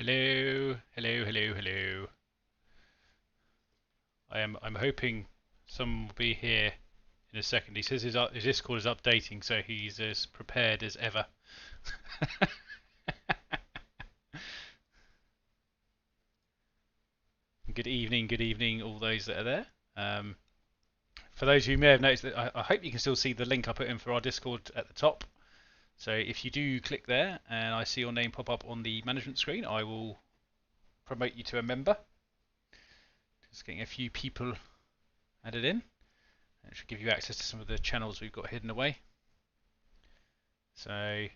Hello, hello, hello, hello. I'm hoping someone will be here in a second. He says his Discord is updating, so he's as prepared as ever. Good evening, all those that are there. For those who may have noticed, that I hope you can still see the link I put in for our Discord at the top. So if you do click there and I see your name pop up on the management screen, I will promote you to a member. Just getting a few people added in. It should give you access to some of the channels we've got hidden away. So, let's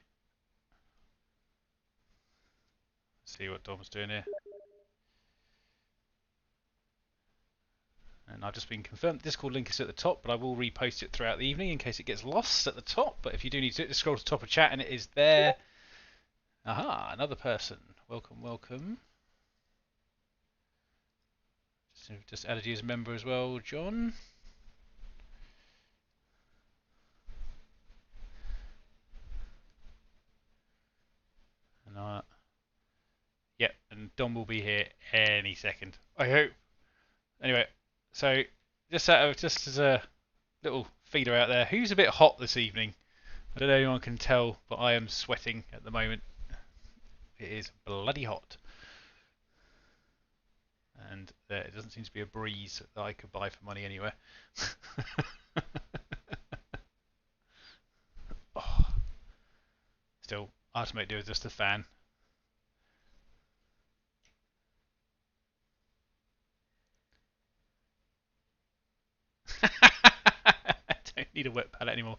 see what Dom's doing here. And I've just been confirmed. Discord link is at the top, but I will repost it throughout the evening in case it gets lost at the top. But if you do need to do it, just scroll to the top of chat and it is there. Aha, another person. Welcome, welcome. Just added you as a member as well, John. And yep, and Dom will be here any second. I hope. Anyway, so just as a little feeder out there, who's a bit hot this evening? I don't know if anyone can tell, but I am sweating at the moment. It is bloody hot. And there doesn't seem to be a breeze that I could buy for money anywhere. Oh. Still, ultimate do is just a fan. I don't need a wet palette anymore.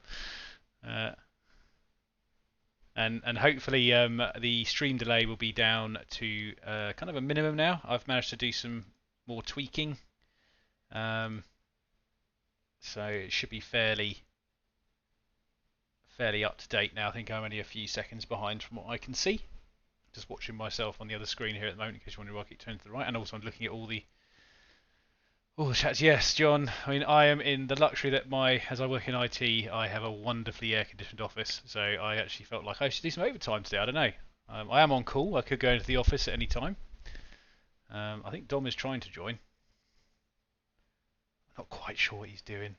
And hopefully the stream delay will be down to kind of a minimum now. I've managed to do some more tweaking, so it should be fairly up to date now. I think I'm only a few seconds behind from what I can see. Just watching myself on the other screen here at the moment, in case you wonder why I keep turning to the right, and also I'm looking at all the chats. Yes, John. I mean, I am in the luxury that as I work in IT, I have a wonderfully air-conditioned office. So I actually felt like I should do some overtime today. I don't know. I am on call. I could go into the office at any time. I think Dom is trying to join. I'm not quite sure what he's doing.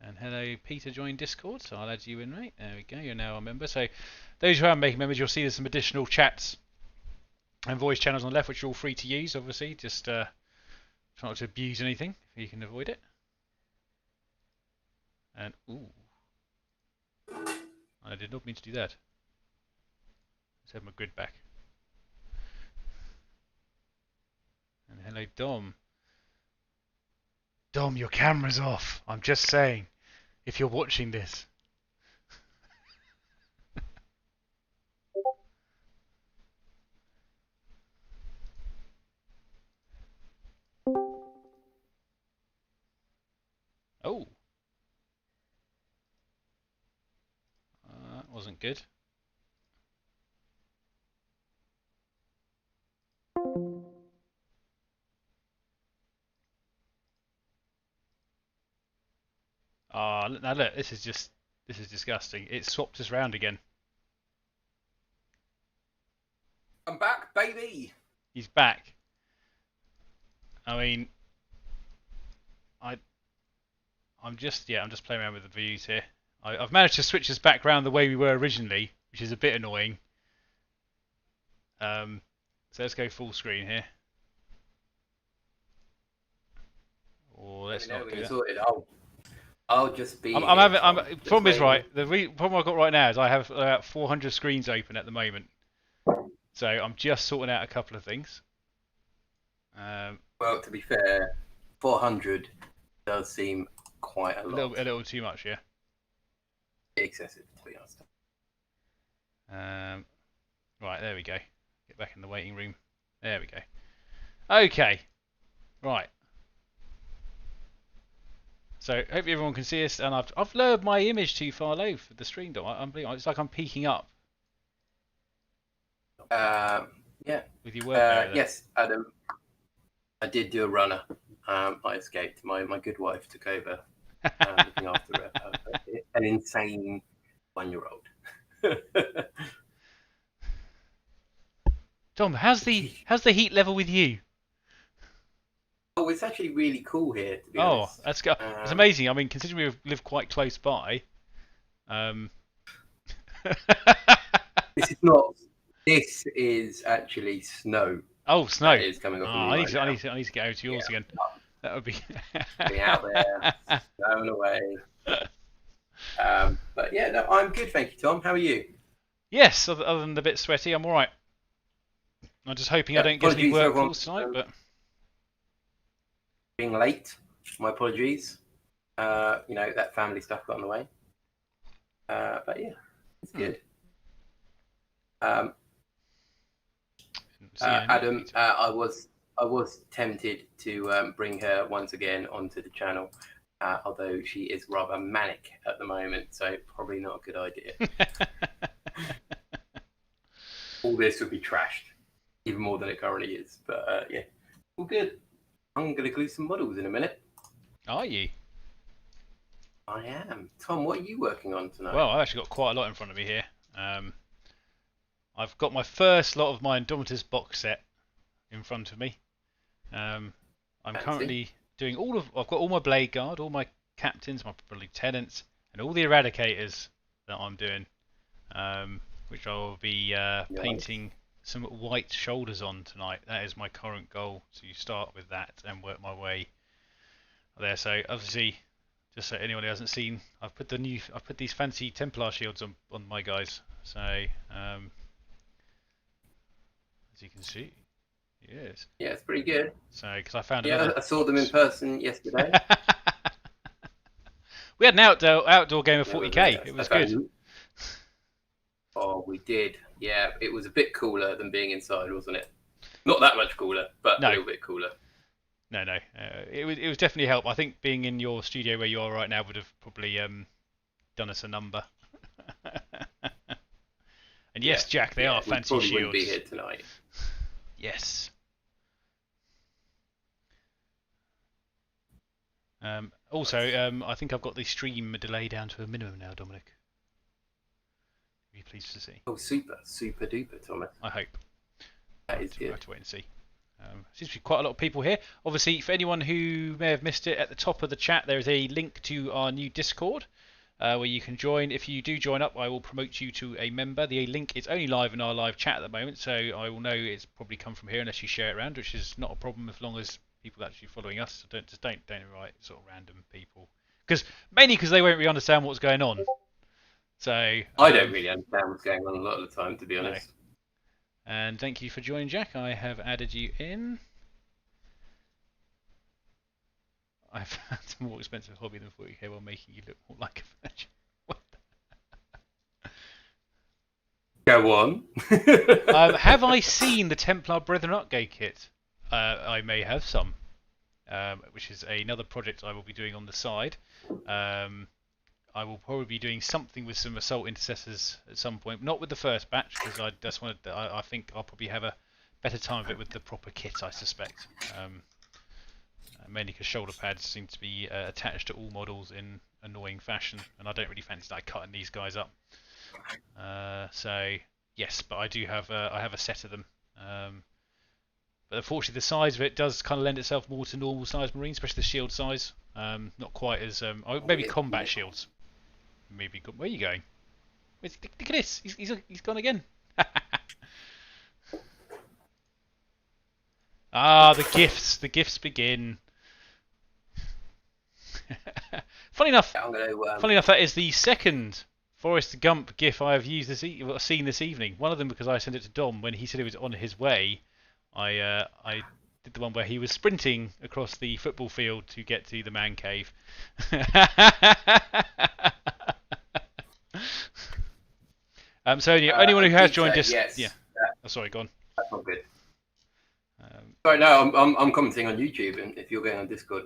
And hello, Peter joined Discord, so I'll add you in, mate. There we go. You're now a member. So those who are making members, you'll see there's some additional chats and voice channels on the left, which are all free to use. Obviously, just try not to abuse anything if you can avoid it. And ooh, I did not mean to do that. Let's have my grid back. And hello, Dom. Dom, your camera's off. I'm just saying, if you're watching this. Oh. That wasn't good. Ah, now look, this is disgusting. It swapped us round again. I'm back, baby. He's back. I mean, I'm just playing around with the views here. I've managed to switch us back around the way we were originally, which is a bit annoying. So let's go full screen here. Or let's not do that. I'll just be. Problem is right. The problem I've got right now is I have about 400 screens open at the moment. So I'm just sorting out a couple of things. Well, to be fair, 400 does seem quite a lot. A little too much, yeah. Excessive, to be honest. Right, there we go. Get back in the waiting room. There we go. Okay. Right. So hopefully everyone can see us, and I've lowered my image too far low for the stream. It's like I'm peaking up. Yeah. With your work. Yes, Adam. I did do a runner. I escaped. My good wife took over looking after an insane 1-year-old. Tom, how's the heat level with you? Oh, it's actually really cool here, to be Oh, honest. that's amazing. I mean, considering we live quite close by. Um, This is not. This is actually snow oh, snow. that is coming Oh, off of me right now. I need to get over to yours again. Yeah, That would be. be out there, snowing away. But yeah, no, I'm good, thank you, Tom. How are you? Yes, other than a bit sweaty, I'm all right. I'm just hoping I Yeah, don't get any apologies for work everyone calls tonight, but being late. My apologies. That family stuff got in the way. But yeah, it's good. Adam, I was tempted to bring her once again onto the channel, although she is rather manic at the moment, so probably not a good idea. All this would be trashed, even more than it currently is. But yeah, all good. I'm going to glue some models in a minute. Are you? I am. Tom, what are you working on tonight? Well, I've actually got quite a lot in front of me here. I've got my first lot of my Indomitus box set in front of me. I'm currently doing I've got all my Blade Guard, all my captains, my lieutenants, and all the Eradicators that I'm doing, which I'll be painting some white shoulders on tonight. That is my current goal. So you start with that and work my way there. So obviously, just so anyone who hasn't seen, I've put these fancy Templar shields on my guys. So as you can see, yes. Yeah, it's pretty good. So because I found I saw them in person yesterday. We had an outdoor game of 40k. It was good. Oh, we did. Yeah, it was a bit cooler than being inside, wasn't it? Not that much cooler, but a little bit cooler. No. It was definitely help. I think being in your studio where you are right now would have probably done us a number. And yes, Jack, they are fancy shields. Wouldn't be here tonight. Yes. Also, I think I've got the stream delay down to a minimum now, Dominic. Be pleased to see. Oh, super duper, Thomas. I hope. That is good. We'll have to wait and see. Seems to be quite a lot of people here. Obviously, for anyone who may have missed it, at the top of the chat there is a link to our new Discord where you can join. If you do join up, I will promote you to a member. The link is only live in our live chat at the moment, so I will know it's probably come from here unless you share it around, which is not a problem as long as people actually following us. So don't invite sort of random people, mainly because they won't really understand what's going on. So I don't really understand what's going on a lot of the time, to be honest. No. And thank you for joining, Jack. I have added you in. I've found a more expensive hobby than 40k while making you look more like a virgin. Go on. Have I seen the Templar Brethren upgrade kit? I may have some, which is another project I will be doing on the side. I will probably be doing something with some assault intercessors at some point. Not with the first batch, because I think I'll probably have a better time of it with the proper kit, I suspect. Mainly because shoulder pads seem to be attached to all models in annoying fashion, and I don't really fancy cutting these guys up. So yes, but I do have I have a set of them. But unfortunately, the size of it does kind of lend itself more to normal size marines, especially the shield size. Not quite as maybe combat shields. Maybe where are you going? Look at this. He's gone again. The gifts. The gifts begin. Funny enough, that is the second Forrest Gump GIF I have used seen this evening. One of them because I sent it to Dom when he said he was on his way. I did the one where he was sprinting across the football field to get to the man cave. So anyone who has joined us, yes. Yeah. Oh, sorry, go on. That's not good. Sorry, no, I'm commenting on YouTube, and if you're going on Discord,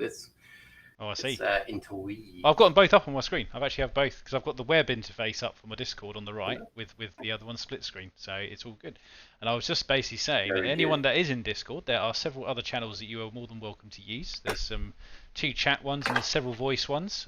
I see. I've got them both up on my screen. I've actually have both because I've got the web interface up for my Discord on the right with the other one split screen, so it's all good. And I was just basically saying that anyone that is in Discord, there are several other channels that you are more than welcome to use. There's some 2 chat ones and there's several voice ones.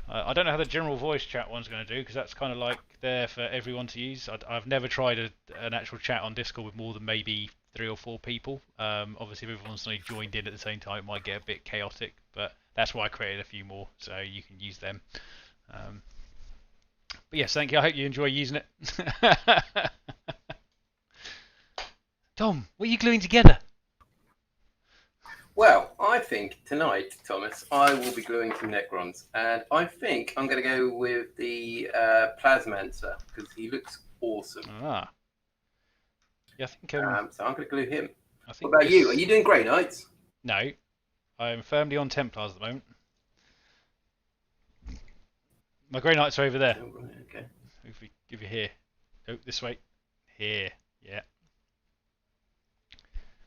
I don't know how the general voice chat one's going to do because that's kind of like there for everyone to use. I've never tried an actual chat on Discord with more than maybe 3 or 4 people. Obviously, if everyone's suddenly joined in at the same time, it might get a bit chaotic, but that's why I created a few more so you can use them. But yes, thank you. I hope you enjoy using it. Tom, what are you gluing together? Well, I think tonight, Thomas, I will be gluing some Necrons, and I think I'm going to go with the Plasmancer because he looks awesome. Ah. Yeah, I think. So I'm going to glue him. I think What about you? Are you doing Grey Knights? No, I am firmly on Templars at the moment. My Grey Knights are over there. Oh, right, okay. If we give you here. Oh, this way. Here. Yeah.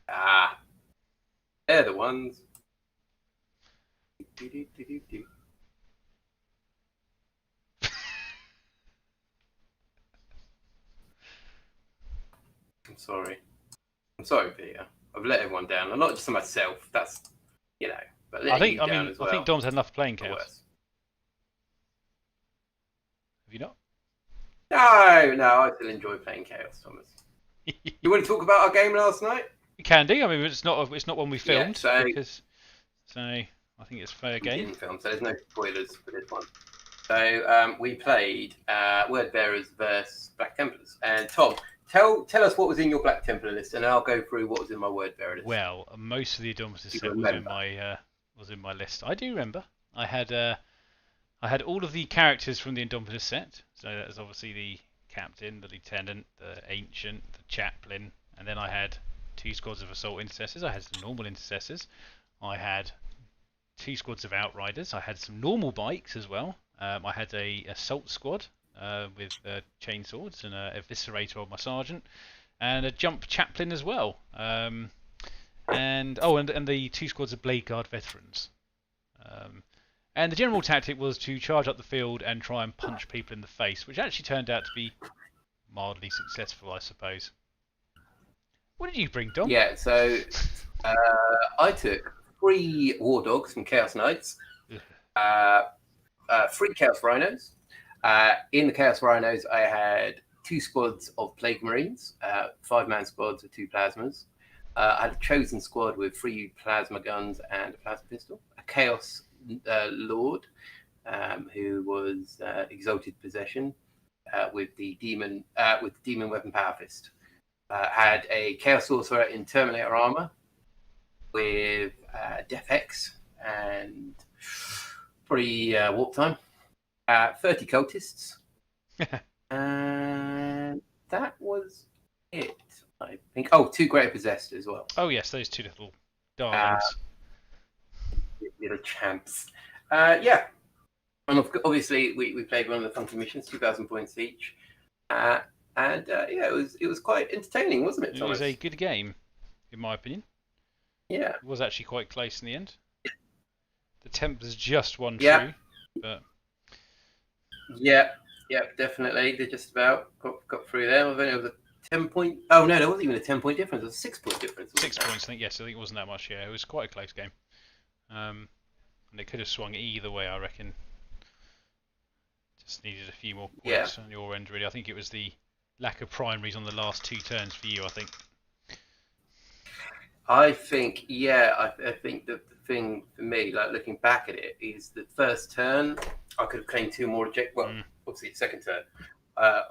Ah. They're the ones. I'm sorry. I'm sorry, Peter. I've let everyone down. I'm not just myself. That's, but I think. you down as well. I think Dom's had enough playing chaos. Have you not? No. I still enjoy playing Chaos, Thomas. You want to talk about our game last night? We can do. I mean, it's not one we filmed so I think it's fair game. We didn't film, so there's no spoilers for this one. So we played Word Bearers versus Black Templars. And Tom, tell us what was in your Black Templar list, and I'll go through what was in my Word Bearer list. Well, most of the Indomitus set was in my list. I do remember. I had all of the characters from the Indomitus set. So that was obviously the captain, the lieutenant, the ancient, the chaplain, and then I had 2 squads of assault intercessors. I had some normal intercessors. I had 2 squads of outriders. I had some normal bikes as well. I had a assault squad with chainswords and a eviscerator of my sergeant, and a jump chaplain as well. And the 2 squads of blade guard veterans. And the general tactic was to charge up the field and try and punch people in the face, which actually turned out to be mildly successful, I suppose. What did you bring, Dom? Yeah, so I took 3 War Dogs from Chaos Knights, 3 Chaos Rhinos. In the Chaos Rhinos, I had 2 squads of Plague Marines, 5-man squads with 2 plasmas. I had a chosen squad with 3 plasma guns and a plasma pistol. A Chaos Lord, who was Exalted Possession, with the demon weapon Power Fist. Had a Chaos Sorcerer in Terminator armor with Death Hex and probably warp time. 30 cultists, and that was it. I think. Oh, 2 Great Possessed as well. Oh yes, those 2 little darlings. Little champs. Yeah. And obviously we played one of the funky missions, 2,000 points each. Yeah, it was quite entertaining, wasn't it, Thomas? It was a good game, in my opinion. Yeah. It was actually quite close in the end. The Templars just won true, but yeah, definitely. They just about got through there. I think it was a 10-point. Oh no, there wasn't even a 10-point difference. It was a 6-point difference. 6 points, I think. Yes, I think it wasn't that much. Yeah, it was quite a close game. And it could have swung either way, I reckon. Just needed a few more points on your end, really. I think it was the lack of primaries on the last 2 turns for you, I think. I think, I think the thing for me, like looking back at it, is the first turn I could have claimed 2 more objectives. Well, obviously, second turn.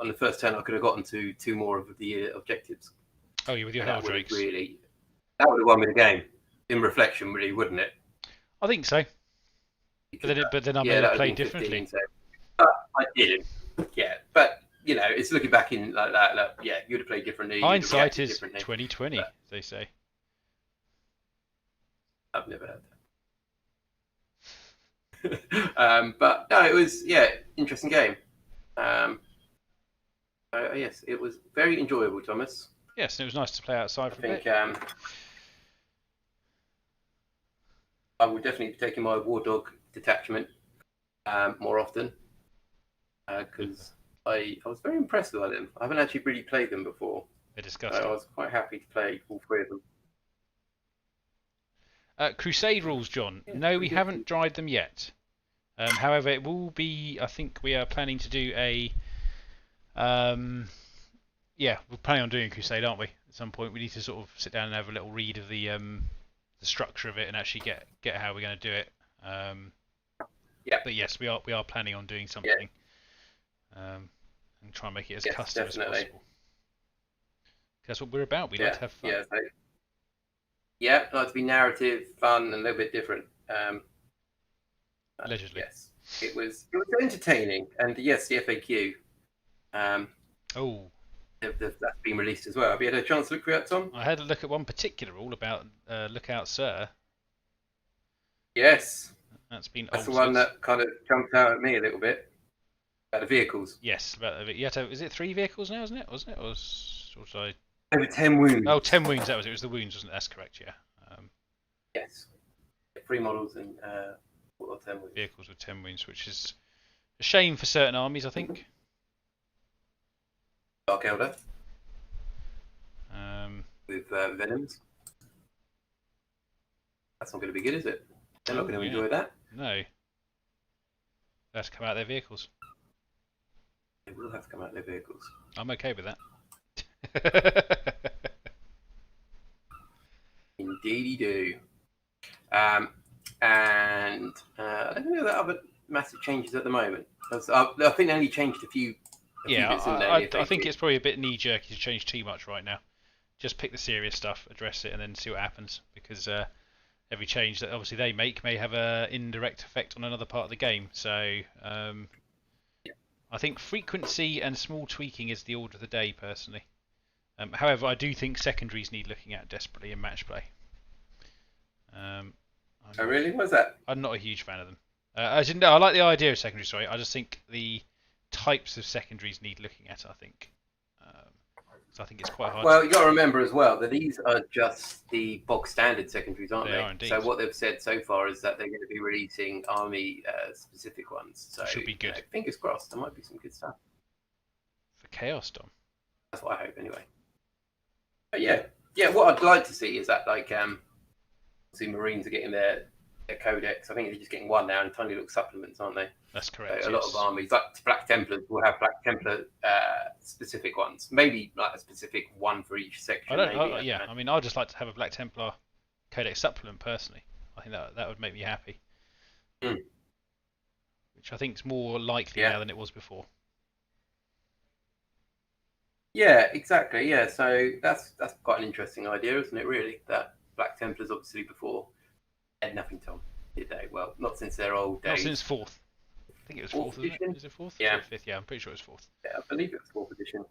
On the first turn, I could have gotten to 2 more of the objectives. Oh, yeah, with your Hell Drakes. That would have won me the game. In reflection, really, wouldn't it? I think so. But then I may have played differently. 15, so. I didn't. Yeah, but it's looking back in like that. Like, yeah, you'd have played differently. Hindsight is 20/20, they say. I've never heard that. But no, it was interesting game. Yes, it was very enjoyable, Thomas. Yes, it was nice to play outside for a bit. I will definitely be taking my War Dog detachment more often because I was very impressed with them. I haven't actually really played them before. They're disgusting. I was quite happy to play all 3 of them. Crusade rules, John. No, we haven't dried them yet. However, it will be. I think we are planning to do a. Yeah, we're planning on doing a crusade, aren't we? At some point, we need to sort of sit down and have a little read of the structure of it and actually get how we're going to do it. Yeah. But yes, we are planning on doing Yeah. something, and try and make it as custom definitely. as possible. That's what we're about. We like to have fun. Yeah. Yeah, like to be narrative, fun, and a little bit different. Allegedly. Yes, it was entertaining, and yes, the FAQ. Oh. That's been released as well. Have you had a chance to look through that, Tom? I had a look at one particular rule about "Look Out, Sir." Yes. That's been That's altered. the one that kind of jumped out at me a little bit. About the vehicles. Yes, about the, you have to, is it 3 vehicles now, isn't it? Wasn't it? Or was I... Over 10 wounds. Oh, 10 wounds, that was it. It was the wounds, wasn't it? That's correct, yeah. Yes. 3 models and 10 wounds. Vehicles with 10 wounds, which is a shame for certain armies, I think. Dark Elder. With Venoms. That's not going to be good, is it? They're not going to enjoy that. No. They have to come out of their vehicles. They will have to come out of their vehicles. I'm okay with that. Indeedy do. And I don't know that other massive changes at the moment. I think they only changed a few bits in there. I think it's probably a bit knee-jerky to change too much right now. Just pick the serious stuff, address it, and then see what happens. Because every change that obviously they make may have an indirect effect on another part of the game. So I think frequency and small tweaking is the order of the day, personally. However, I do think secondaries need looking at desperately in match play. Oh, really? What's that? I'm not a huge fan of them. I like the idea of secondaries, sorry. I just think the types of secondaries need looking at, I think. So I think it's quite hard. Well, you got to remember as well that these are just the box standard secondaries, aren't they? Are indeed. So what they've said so far is that they're going to be releasing army specific ones. So should be good. Fingers crossed, there might be some good stuff. For Chaos Storm. That's what I hope, anyway. But yeah. What I'd like to see is that, like, see, Marines are getting their codex. I think they're just getting one now, and tiny little supplements, aren't they? That's correct. So a lot of armies, like Black Templars, will have Black Templar specific ones. Maybe like a specific one for each section. I mean, I'd just like to have a Black Templar codex supplement personally. I think that would make me happy. Which I think is more likely now than it was before. Yeah, exactly. Yeah, so that's quite an interesting idea, isn't it? Really, that Black Templars obviously before had nothing to them, did they? Well, not since their old days. Not since 4th. I think it was 4th, wasn't it? Is it 4th? Yeah. 5th? Yeah, I'm pretty sure it's 4th. Yeah, I believe it was 4th edition.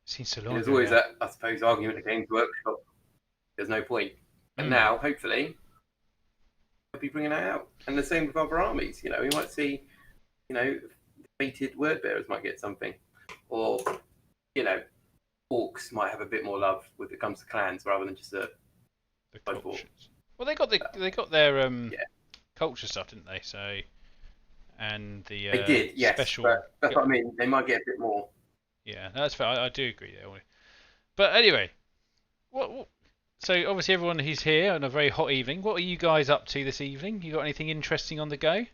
Seems so long. There's always that, I suppose, argument at Games Workshop. There's no point. And now, hopefully, they'll be bringing that out. And the same with other armies. You know, we might see, fated word bearers might get something, or orcs might have a bit more love when it comes to clans rather than just the cultures. Well, they got their culture stuff, didn't they? So. And the they did, yes. Special. But that's what I mean. They might get a bit more. Yeah, that's fair. I do agree there. But anyway, so obviously everyone who's here on a very hot evening. What are you guys up to this evening? You got anything interesting on the go?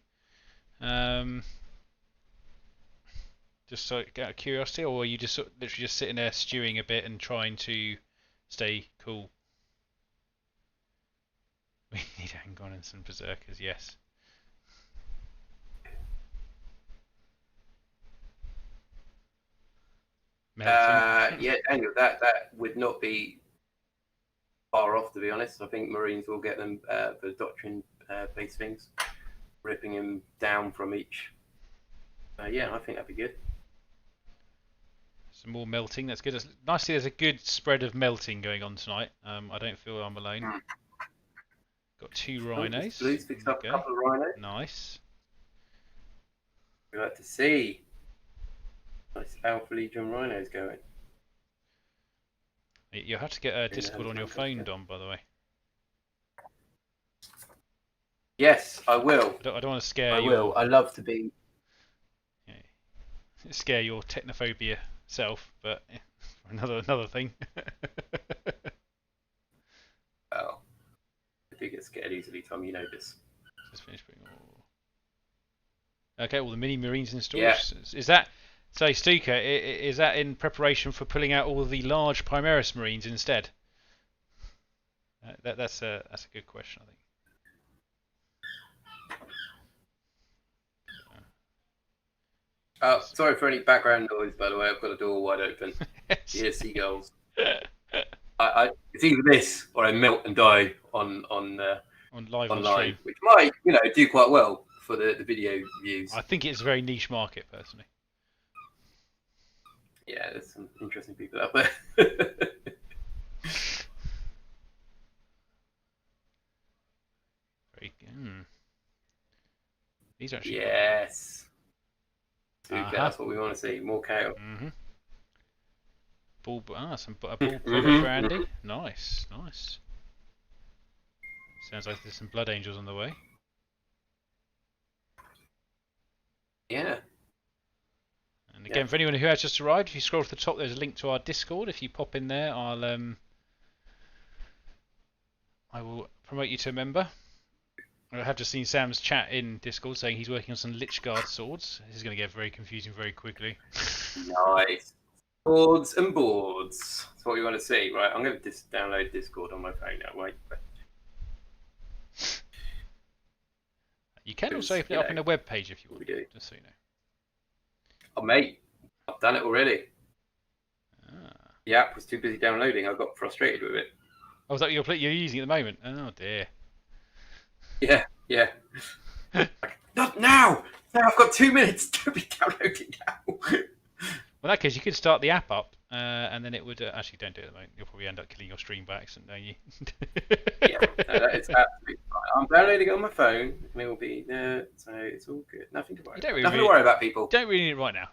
Just out of curiosity, or are you just literally just sitting there stewing a bit and trying to stay cool? We need Angon and some berserkers, yes. Daniel, that would not be far off, to be honest. I think Marines will get them for the doctrine-based things, ripping them down from each. I think that'd be good. Some more melting, that's good. Nicely, there's a good spread of melting going on tonight. I don't feel I'm alone. Got 2 rhinos. Blues picked up a couple of rhinos. Nice. We like to see. Nice Alpha Legion rhinos going. You'll have to get a Discord on your phone, Dom, by the way. Yes, I will. I don't want to scare you. I will. I love to be. Scare your technophobia self, but another thing. Well, I do get scared easily, Tom. You know this. Just finish putting all... Okay, all the mini marines in Yeah. storage. Is that, say, Stuka? Is that in preparation for pulling out all the large Primaris marines instead? That's a good question, I think. Sorry for any background noise, by the way. I've got a door wide open. You hear seagulls. It's either this or I melt and die on live on online, stream, which might do quite well for the video views. I think it's a very niche market, personally. Yeah, there's some interesting people out there. Very good. These are actually yes. Super, that's what we want to see. More chaos. Some ball plumber for Andy. Nice. Sounds like there's some blood angels on the way. Yeah. And again, for anyone who has just arrived, if you scroll to the top, there's a link to our Discord. If you pop in there, I will promote you to a member. I have just seen Sam's chat in Discord saying he's working on some Lichguard swords. This is going to get very confusing very quickly. Nice. Boards and boards. That's what we want to see. Right, I'm going to download Discord on my phone now. Wait. You can also open it up in a web page if you want, just so you know. Oh, mate, I've done it already. The app was too busy downloading. I got frustrated with it. Oh, is that what you're using at the moment? Oh, dear. Yeah. Not now! No, I've got 2 minutes to be downloading now. Well, in that case, you could start the app up, and then it would... actually, don't do it at the moment. You'll probably end up killing your stream by accident, don't you? Yeah, that is absolutely fine. I'm downloading it on my phone, and it will be there, so it's all good. Nothing to worry about. Nothing to worry about, people. Don't really need it right now,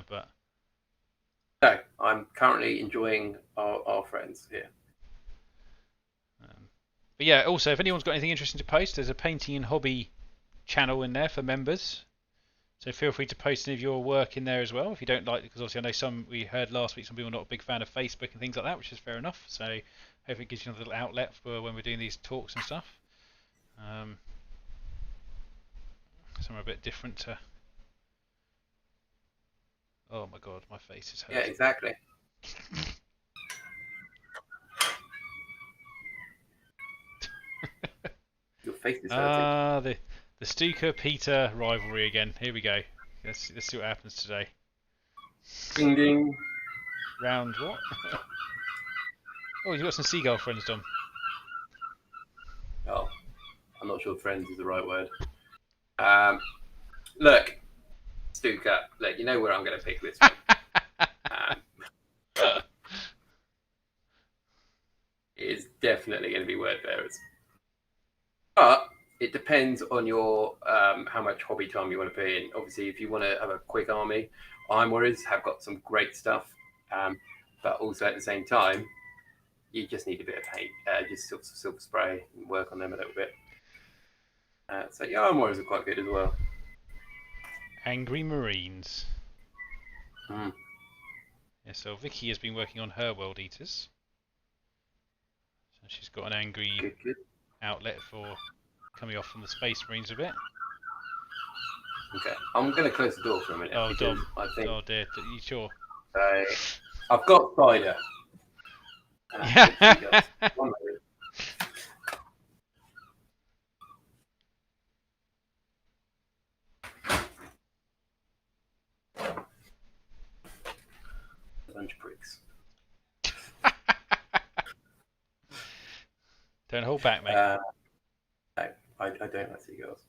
but... No, I'm currently enjoying our friends here. But yeah, also, if anyone's got anything interesting to post, there's a painting and hobby channel in there for members. So feel free to post any of your work in there as well, if you don't like, because obviously I know we heard last week some people are not a big fan of Facebook and things like that, which is fair enough. So hopefully it gives you another little outlet for when we're doing these talks and stuff. Some are a bit different to... Oh my god, my face is hurting. Yeah, exactly. Your face is hurting. The Stuka-Peter rivalry again. Here we go. Let's see what happens today. Ding ding. Round what? Oh, you've got some seagull friends, Dom. Oh, I'm not sure friends is the right word. Look, Stuka, look, you know where I'm going to pick this one. It is definitely going to be word bearers. But it depends on your how much hobby time you want to put in. Obviously, if you want to have a quick army, Iron Warriors have got some great stuff. But also at the same time, you just need a bit of paint. Just silver spray and work on them a little bit. So yeah, Iron Warriors are quite good as well. Angry Marines. Mm. Yeah, so Vicky has been working on her World Eaters. So she's got an angry outlet for coming off from the Space Marines a bit. Okay, I'm going to close the door for a minute. Oh, Dom. I think... Oh dear, are you sure? I've got Spider. One moment. Bunch of pricks. Don't hold back, mate. No, I don't like seagulls.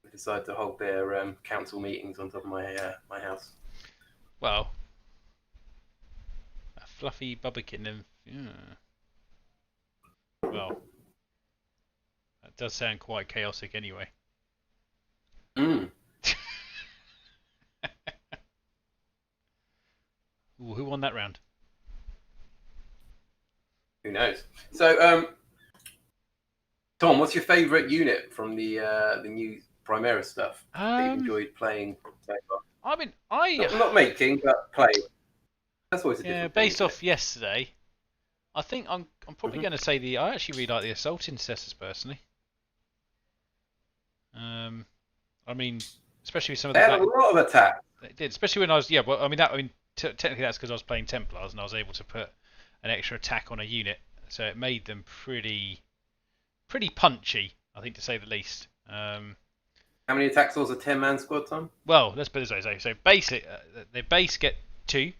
They decide to hold their council meetings on top of my house. Well, a fluffy bubbakin and well, that does sound quite chaotic anyway. Mm. Ooh, who won that round? Who knows? So, Tom, what's your favourite unit from the new Primaris stuff that you enjoyed playing so far? I mean, not making, but playing. That's always a different based thing, off yesterday, I think I'm probably going to say I actually really like the Assault Intercessors personally. I mean, especially with some of They the had black. a lot of attack. They did, especially when I was well. I mean, technically that's because I was playing Templars and I was able to put an extra attack on a unit, so it made them pretty punchy, I think, to say the least. How many attack was a 10-man squad, Tom? Well, let's put it this way. So basic, their base get 2.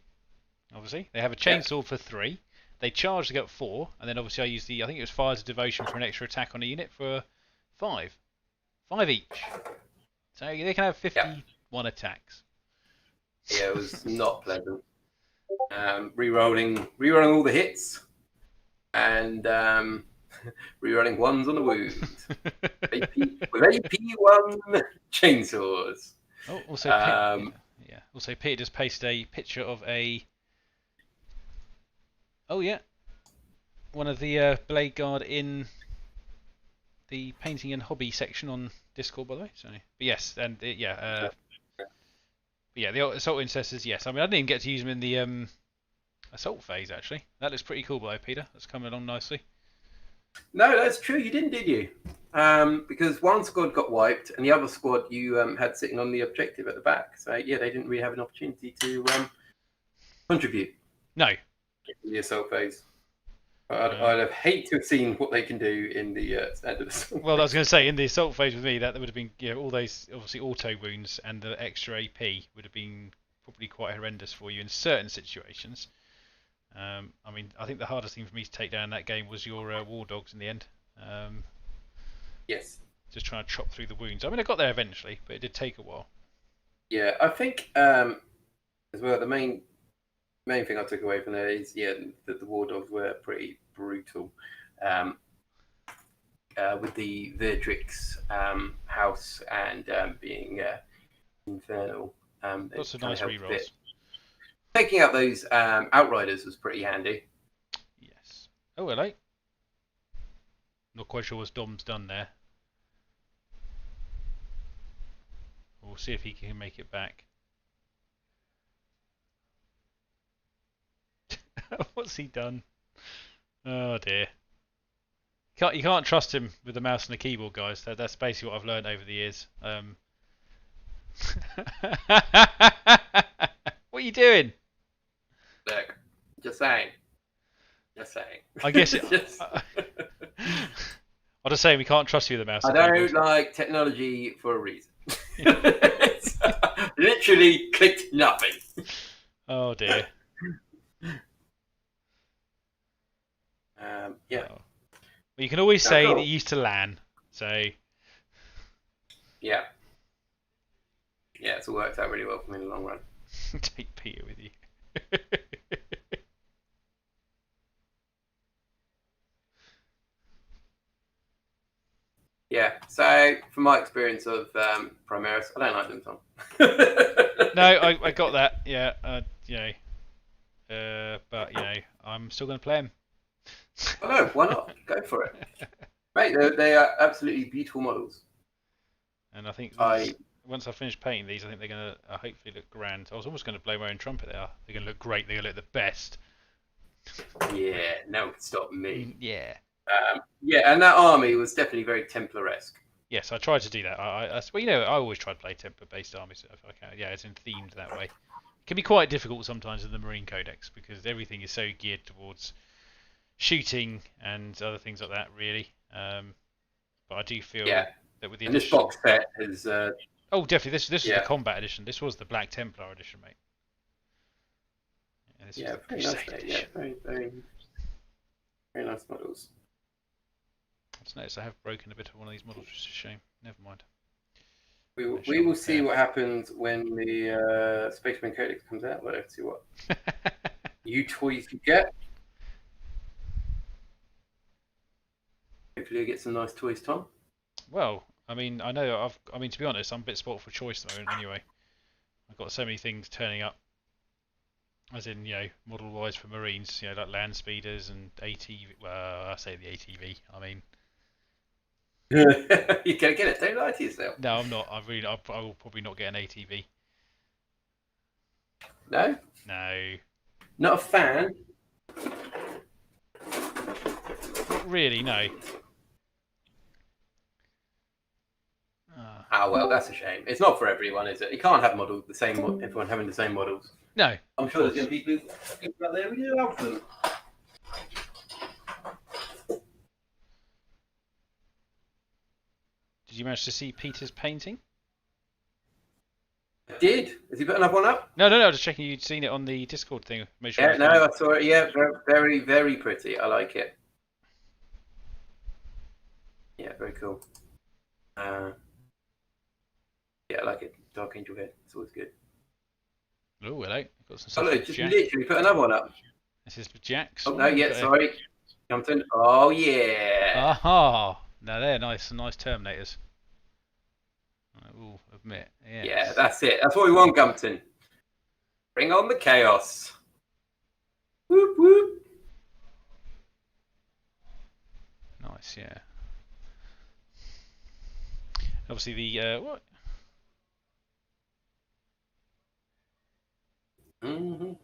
Obviously, they have a chainsaw for 3. They charge to get 4, and then obviously I use I think it was Fires of Devotion for an extra attack on a unit for 5. 5 each. So they can have 51 attacks. Yeah, it was not pleasant. Rerolling all the hits, and rerolling ones on the wound. With AP1 chainsaws. Oh, also, Also, Peter just pasted a picture of a. Oh yeah, one of the Blade Guard in the painting and hobby section on Discord, by the way. So, but yes, and the assault intercessors. Yes, I mean I didn't even get to use them in the assault phase actually. That looks pretty cool, by the way, Peter. That's coming along nicely. No, that's true. You didn't, did you? Because one squad got wiped, and the other squad you had sitting on the objective at the back. So yeah, they didn't really have an opportunity to contribute. No. In the assault phase. I'd have hated to have seen what they can do in the standard assault. Well, I was going to say in the assault phase with me, that would have been all those obviously auto wounds and the extra AP would have been probably quite horrendous for you in certain situations. I mean, I think the hardest thing for me to take down in that game was your war dogs in the end. Yes. Just trying to chop through the wounds. I mean, I got there eventually, but it did take a while. Yeah, I think as well the main thing I took away from there is that the war dogs were pretty brutal. With the Verdrix house and being infernal. Lots of nice rerolls. Taking out those outriders was pretty handy. Yes. Oh, hello. Not quite sure what Dom's done there. We'll see if he can make it back. What's he done? Oh dear. You can't trust him with the mouse and the keyboard, guys. That's basically what I've learned over the years. What are you doing? Look, just saying. I guess I'll just say we can't trust you with the mouse. I don't like technology for a reason. Literally clicked nothing. Oh dear. Yeah. Oh. Well, you can always say that you used to LAN, so. Yeah. Yeah, it's all worked out really well for me in the long run. Take Peter with you. Yeah, so from my experience of Primaris, I don't like them, Tom. No, I got that. Yeah, but I'm still going to play them. Oh no, why not? Go for it, mate. They are absolutely beautiful models. And I think once I finish painting these, I think they're going to hopefully look grand. I was almost going to blow my own trumpet. They're going to look great. They're going to look the best. Yeah, no one can stop me. Yeah. Yeah, and that army was definitely very Templar-esque. Yes, I tried to do that. I always try to play Templar-based armies if I can. Yeah, it's themed that way. It can be quite difficult sometimes in the Marine Codex because everything is so geared towards shooting and other things like that, really. But I do feel that with the this box set is. Oh, definitely. This is the combat edition. This was the Black Templar edition, mate. Yeah, very nice. Yeah, very, very, very nice models. I just noticed I have broken a bit of one of these models, which is a shame. Never mind. We will see what happens when the Spaceman Codex comes out. Let's see what new toys you get. Hopefully, you get some nice toys, Tom. Well, I mean, to be honest, I'm a bit spoilt for choice at the moment. Anyway, I've got so many things turning up. As in, model-wise for Marines, like land speeders and ATV. Well, I say the ATV. I mean, You're gonna get it. Don't lie to yourself. No, I'm not. I will probably not get an ATV. No. No. Not a fan. Not really. No. Ah, well, that's a shame. It's not for everyone, is it? You can't have models everyone having the same models. No. I'm sure there's going to be people out there who do love them. Did you manage to see Peter's painting? I did. Has he put another one up? No. I was just checking you'd seen it on the Discord thing. Make sure Yeah, no, I saw it. Yeah, very, very pretty. I like it. Yeah, very cool. Yeah, I like it. Dark Angel head. It's always good. Oh, hello. Got some Oh, stuff. look, just literally put another one up. This is for Jack's. Oh, no, yeah, sorry. Compton. Oh, yeah. Aha! Now they're nice Terminators. I will admit. Yes. Yeah, that's it. That's what we want, Gumpton. Bring on the chaos. Whoop, whoop. Nice, yeah. Obviously the what? And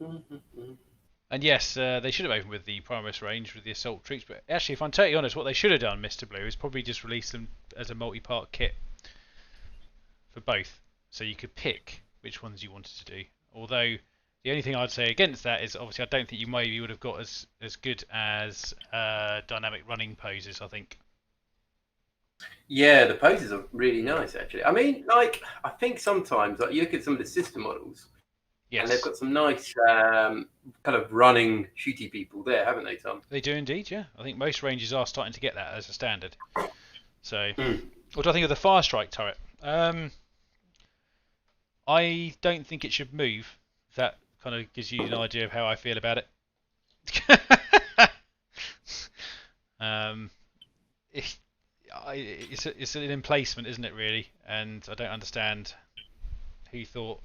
yes, they should have opened with the Primus range with the assault troops, but actually, if I'm totally honest, what they should have done, Mr. Blue, is probably just release them as a multi-part kit for both, so you could pick which ones you wanted to do. Although the only thing I'd say against that is obviously I don't think you maybe would have got as good as dynamic running poses. I think. Yeah, the poses are really nice, actually. I mean, like, I think sometimes, like, you look at some of the system models, yes, and they've got some nice kind of running shooty people there, haven't they, Tom? They do indeed, yeah. I think most ranges are starting to get that as a standard. So, what do I think of the Fire Strike turret? I don't think it should move. That kind of gives you an idea of how I feel about it. It's an emplacement, isn't it, really? And I don't understand who thought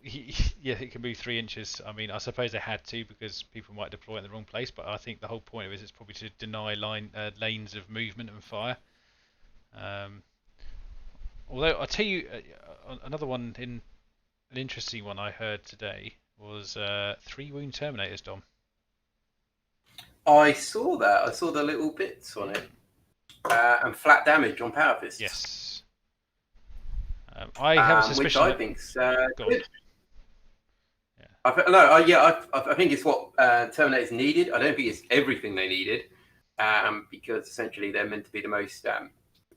it can move 3 inches. I mean, I suppose they had to because people might deploy it in the wrong place, but I think the whole point of it is probably to deny lanes of movement and fire. Although I'll tell you another one, an interesting one I heard today was 3 wound Terminators, Dom. I saw that. I saw the little bits on it. And flat damage on Power Fists. Yes. I have a suspicion. Which I think's good. Yeah. I think it's what Terminators needed. I don't think it's everything they needed, because essentially they're meant to be the most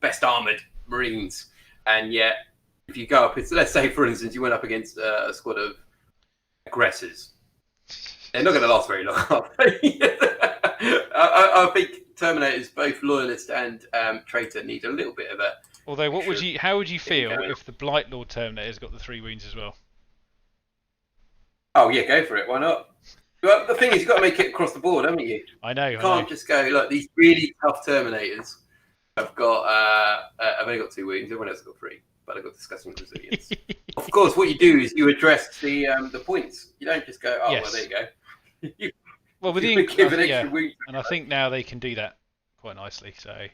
best armored Marines. And yet, if you go up, let's say, for instance, you went up against a squad of aggressors, they're not going to last very long. I think Terminators, both Loyalist and Traitor, need a little bit of a. Although, how would you feel if the Blight Lord Terminators got the 3 wounds as well? Oh yeah, go for it. Why not? Well, the thing is, you've got to make it across the board, haven't you? I know. You can't just go, look, these really tough Terminators have got. I've only got 2 wounds. Everyone else has got 3, but I've got disgusting resilience. Of course, what you do is you address the points. You don't just go, oh Yes. well, there you go. Well, with the give an extra wound. and I think now they can do that quite nicely. So.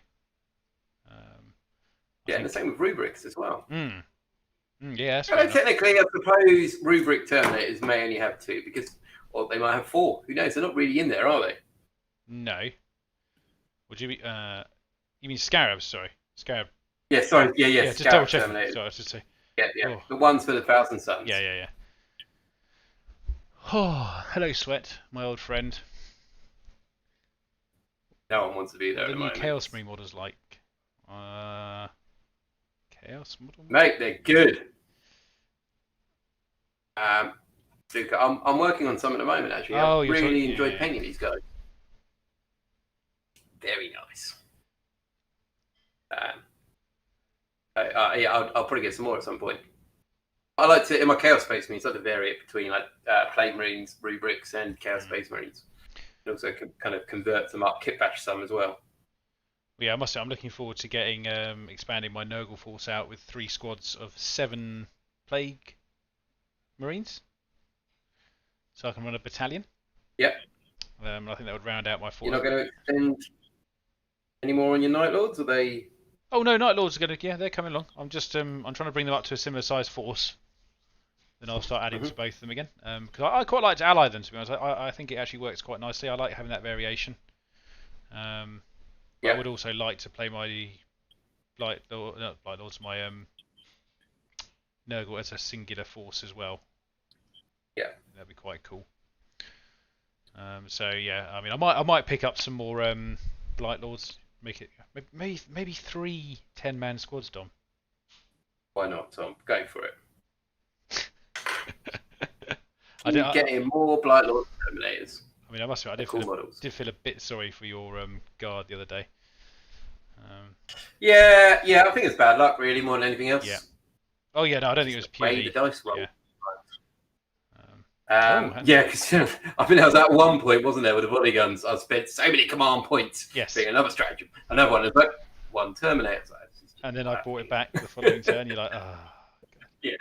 And the same with rubrics as well. Yeah, that's technically, I suppose rubric Terminators may only have 2 because, or they might have 4. Who knows? They're not really in there, are they? No. Would you be? You mean Scarabs? Sorry, Scarab. Yeah, sorry. Yeah. Just double check. Sorry, I should say. Yeah. Oh. The ones for the Thousand Suns. Yeah. Oh, hello, Sweat, my old friend. No one wants to be there. What at the the new moment. Chaos Marine models like? Chaos model? Mate, they're good. I'm working on some at the moment, actually. I really enjoyed painting these guys. Very nice. I'll probably get some more at some point. I like to, in my Chaos Space Marines, I like to vary it between like Plague Marines, Rubrics, and Chaos Space Marines. And also kind of convert them up, kit batch some as well. Yeah, I must say, I'm looking forward to getting expanding my Nurgle force out with 3 squads of 7 Plague Marines, so I can run a battalion. Yep. I think that would round out my force. You're not going to extend any more on your Night Lords, are they? Oh no, Night Lords are going to. Yeah, they're coming along. I'm just I'm trying to bring them up to a similar size force. Then I'll start adding to both of them again. Because I quite like to ally them, to be honest. I think it actually works quite nicely. I like having that variation. I would also like to play my Blight Lord, not Blight Lords, my Nurgle as a singular force as well. Yeah. That'd be quite cool. So yeah, I mean, I might pick up some more Blight Lords. Make it maybe 3 10-man squads, Dom. Why not, Tom? Go for it. I Getting more Blight Lord Terminators. I mean, I must admit, cool models. did feel a bit sorry for your guard the other day. Yeah, I think it's bad luck, really, more than anything else. Yeah. Oh yeah, no, I don't think it was purely. The dice roll. Yeah. Yeah, because I think there was at one point, wasn't there, with the volley guns? I spent so many command points. Yes. Being another strategy. Another one is like one Terminator. And then I brought it back the following turn. You're like, ah. Oh. Yeah.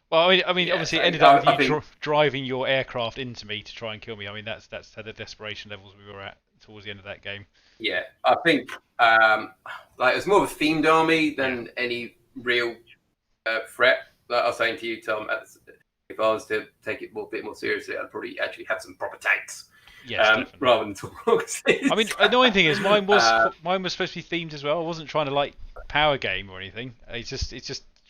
Well, I mean, obviously, it ended up with you driving your aircraft into me to try and kill me. I mean, that's the desperation levels we were at towards the end of that game. Yeah, I think like it was more of a themed army than any real threat. Like I was saying to you, Tom, if I was to take it a bit more seriously, I'd probably actually have some proper tanks. Yes, rather than talks. I mean, annoying thing is mine was supposed to be themed as well. I wasn't trying to like power game or anything. It's just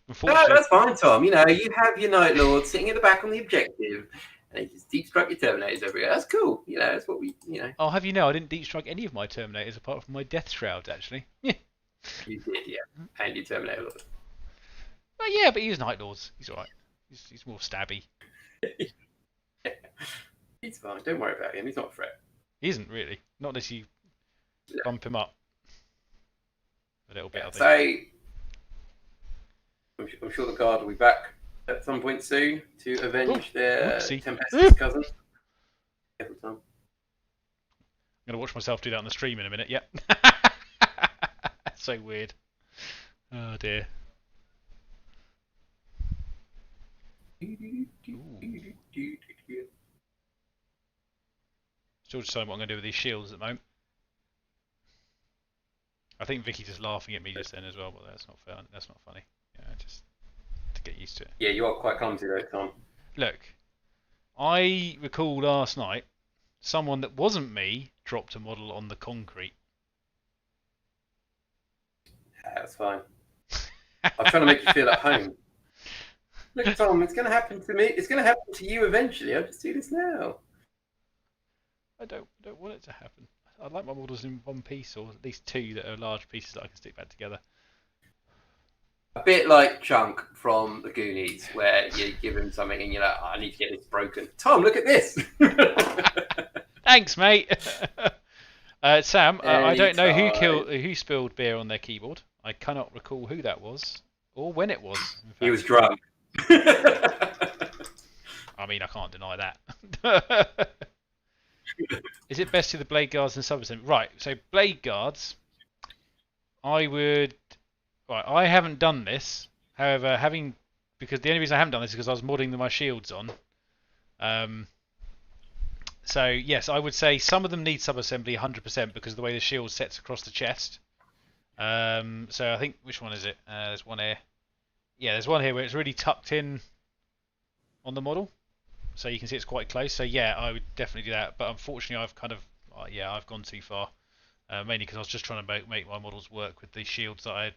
unfortunately. No, that's fine, Tom. You know, you have your Night Lord sitting in the back on the objective, and you just deep strike your Terminators everywhere. That's cool. You know, that's what we. I'll have you know, I didn't deep strike any of my Terminators apart from my Death Shrouds, actually. Yeah. You did, yeah, and your Terminator Lord. Well, yeah, but he's Night Lords. He's alright. He's more stabby. Yeah. He's fine. Don't worry about him. He's not a threat. He isn't really. Not unless you bump him up a little bit. So I'm sure the guard will be back at some point soon to avenge their Tempest's cousin. Every time. I'm gonna watch myself do that on the stream in a minute. Yep. That's so weird. Oh dear. Still deciding what I'm going to do with these shields at the moment. I think Vicky's just laughing at me just then as well, but that's not fair. That's not funny. Yeah, just to get used to it. Yeah, you are quite clumsy though, Tom. Look, I recall last night someone that wasn't me dropped a model on the concrete. Yeah, that's fine. I'm trying to make you feel at home. Look, Tom, it's going to happen to me. It's going to happen to you eventually. I'll just do this now. I don't want it to happen. I'd like my models in one piece, or at least 2 that are large pieces that I can stick back together. A bit like Chunk from the Goonies, where you give him something and you're like, oh, I need to get this broken. Tom, look at this. Thanks, mate. Sam, I don't know who spilled beer on their keyboard. I cannot recall who that was or when it was. He was drunk. I mean, I can't deny that. Is it best to the blade guards and sub-assembly? Right, so blade guards, I haven't done this. However, because the only reason I haven't done this is because I was modding my shields on. So yes, I would say some of them need sub-assembly 100% because of the way the shield sets across the chest. So I think, which one is it? There's one here. Yeah, there's one here where it's really tucked in on the model, so you can see it's quite close. So yeah, I would definitely do that. But unfortunately, I've gone too far. Mainly because I was just trying to make my models work with the shields that I had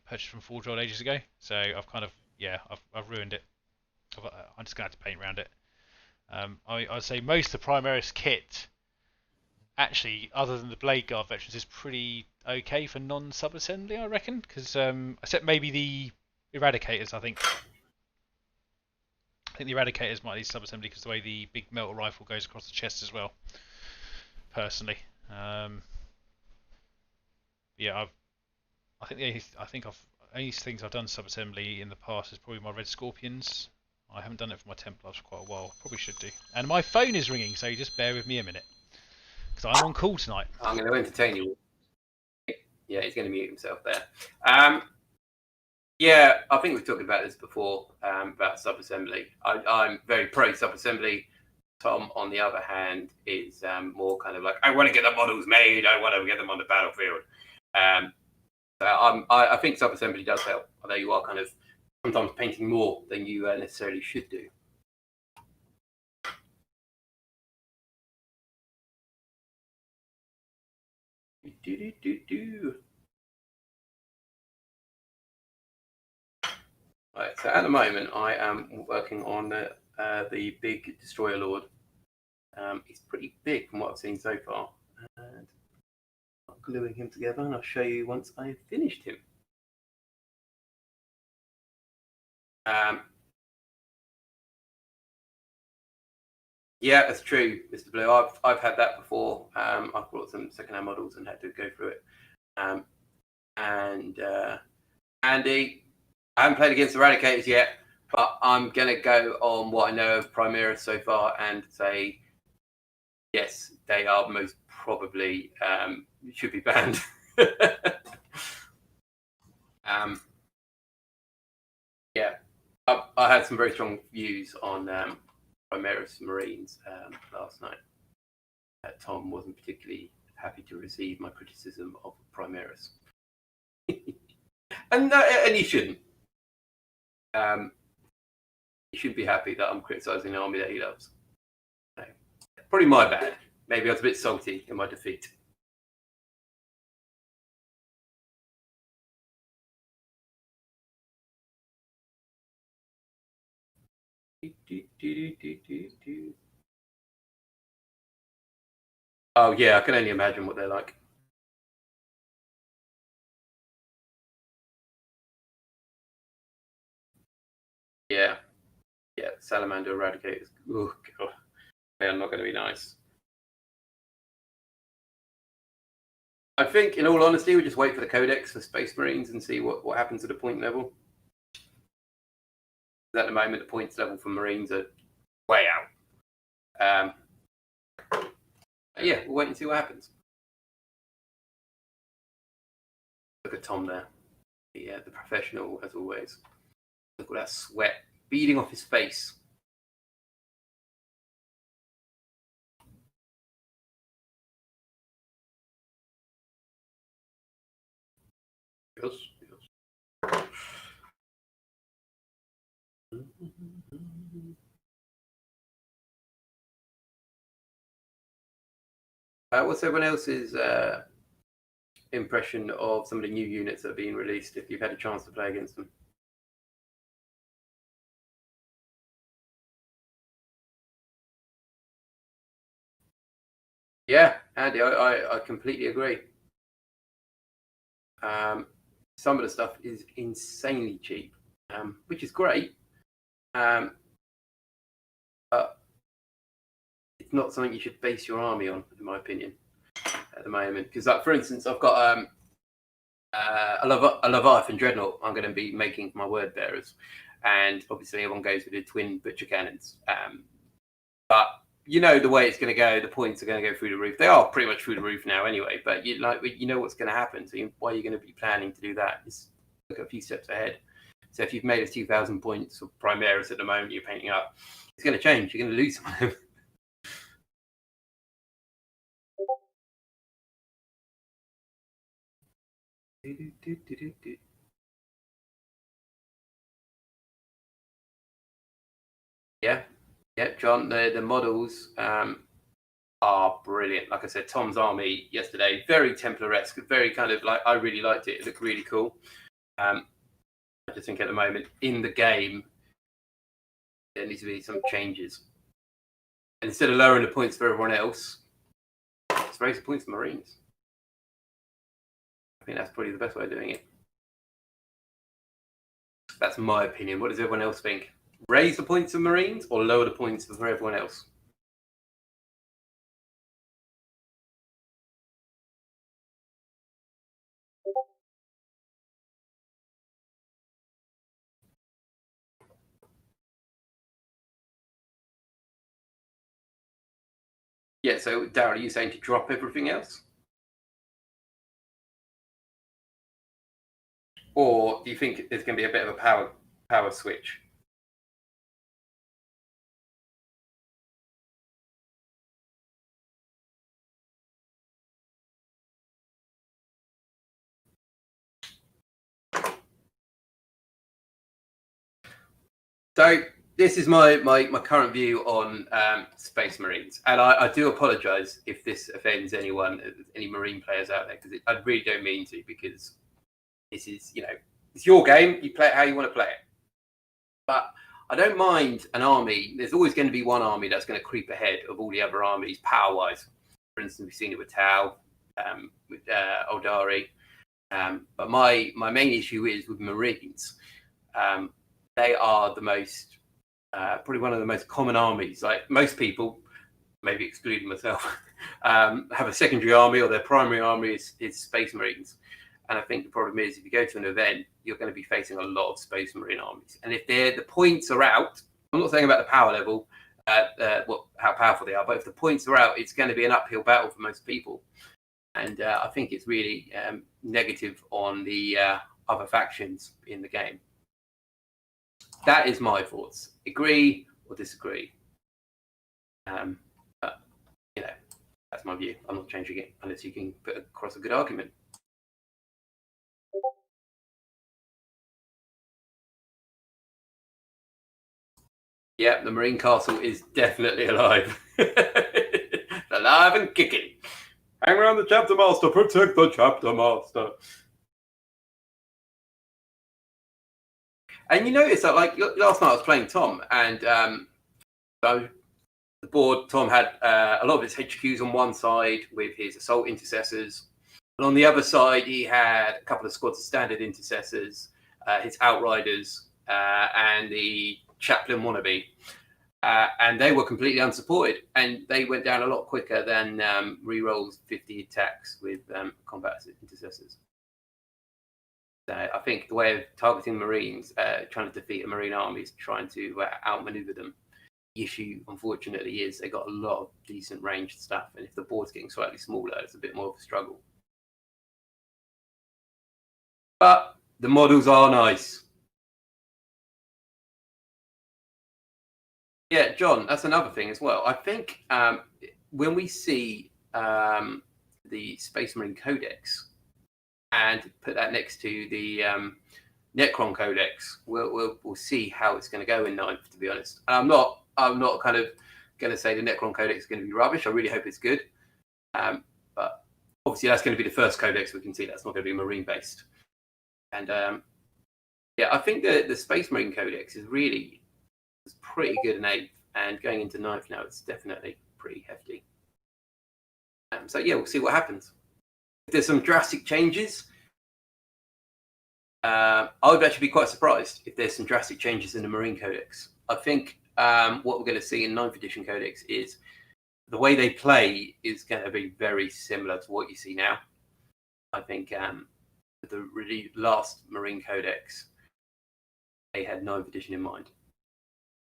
purchased from Forge World ages ago. So I've ruined it. I'm just gonna have to paint around it. I'd say most of the Primaris kit, actually, other than the Blade Guard veterans, is pretty okay for non-sub-assembly, I reckon. Because except maybe the Eradicators, I think the Eradicators might need sub-assembly because the way the big metal rifle goes across the chest as well. Personally, yeah, I think only things I've done sub-assembly in the past is probably my Red Scorpions. I haven't done it for my Templars for quite a while. Probably should do. And my phone is ringing, so just bear with me a minute because I'm on call tonight. I'm going to entertain you. Yeah, he's going to mute himself there. Yeah, I think we've talked about this before, about sub-assembly. I'm very pro sub-assembly. Tom, on the other hand, is more kind of like, I want to get the models made. I want to get them on the battlefield. So I think sub-assembly does help, although you are kind of sometimes painting more than you necessarily should do. Right, so at the moment I am working on the big Destroyer Lord. He's pretty big from what I've seen so far. And I'm gluing him together, and I'll show you once I've finished him. Yeah, that's true, Mr. Blue. I've had that before. I've brought some secondhand models and had to go through it. Andy, I haven't played against Eradicators yet, but I'm going to go on what I know of Primaris so far and say, yes, they are most probably should be banned. Yeah, I had some very strong views on Primaris Marines last night. Tom wasn't particularly happy to receive my criticism of Primaris. and you shouldn't. He shouldn't be happy that I'm criticising an army that he loves. No. Probably my bad. Maybe I was a bit salty in my defeat. Oh yeah, I can only imagine what they're like. Yeah, salamander eradicators. Oh god, they are not going to be nice. I think, in all honesty, we just wait for the codex for Space Marines and see what happens at the point level. At the moment, the points level for Marines are way out. Yeah, we'll wait and see what happens. Look at Tom there. Yeah, the professional as always. Look at that sweat beading off his face. Yes. What's everyone else's impression of some of the new units that are being released, if you've had a chance to play against them? Yeah, Andy, I completely agree. Some of the stuff is insanely cheap, which is great. But it's not something you should base your army on, in my opinion, at the moment. Because, like, for instance, I've got a Leviathan Dreadnought I'm going to be making for my word bearers. And obviously everyone goes with the twin butcher cannons. But you know the way it's going to go, the points are going to go through the roof. They are pretty much through the roof now anyway, but you know what's going to happen. So why are you going to be planning to do that? Just look a few steps ahead. So if you've made a 2,000 points for Primaris at the moment, you're painting up, it's going to change. You're going to lose some of them. Yeah, John, the models are brilliant. Like I said, Tom's army yesterday, very Templar-esque, very kind of like, I really liked it. It looked really cool. I just think at the moment in the game, there needs to be some changes. And instead of lowering the points for everyone else, let's raise the points for Marines. I think that's probably the best way of doing it. That's my opinion. What does everyone else think? Raise the points for Marines or lower the points for everyone else? Yeah, so Darryl, are you saying to drop everything else? Or do you think there's going to be a bit of a power switch? So this is my current view on Space Marines, and I do apologise if this offends anyone, any Marine players out there, because I really don't mean to, because this is, it's your game. You play it how you want to play it. But I don't mind an army. There's always going to be one army that's going to creep ahead of all the other armies power-wise. For instance, we've seen it with Tau, with Eldari. But my main issue is with Marines. They are the most, probably one of the most common armies. Like most people, maybe excluding myself, have a secondary army, or their primary army is Space Marines. And I think the problem is, if you go to an event, you're going to be facing a lot of Space Marine armies. And if the points are out, I'm not saying about the power level, how powerful they are, but if the points are out, it's going to be an uphill battle for most people. And I think it's really negative on the other factions in the game. That is my thoughts. Agree or disagree? But, you know, that's my view. I'm not changing it unless you can put across a good argument. Yeah, the Marine Castle is definitely alive. Alive and kicking. Hang around the Chapter Master, protect the Chapter Master. And you notice that, like, last night I was playing Tom, and so the board, Tom had a lot of his HQs on one side with his assault intercessors, and on the other side he had a couple of squads of standard intercessors, his outriders, and the chaplain wannabe. And they were completely unsupported, and they went down a lot quicker than rerolls 50 attacks with combat intercessors. So I think the way of targeting Marines, trying to defeat a Marine army, is trying to outmaneuver them. The issue, unfortunately, is they got a lot of decent ranged stuff, and if the board's getting slightly smaller, it's a bit more of a struggle. But the models are nice. Yeah, John, that's another thing as well. I think when we see the Space Marine Codex and put that next to the Necron Codex, we'll see how it's going to go in 9th, to be honest. And I'm not kind of going to say the Necron Codex is going to be rubbish. I really hope it's good. But obviously that's going to be the first Codex we can see. That's not going to be Marine based. And yeah, I think the Space Marine Codex is pretty good in 8th, and going into 9th now, it's definitely pretty hefty. So yeah, we'll see what happens. If there's some drastic changes, I would actually be quite surprised if there's some drastic changes in the Marine Codex. I think what we're going to see in 9th edition Codex is the way they play is going to be very similar to what you see now. I think the really last Marine Codex, they had 9th edition in mind.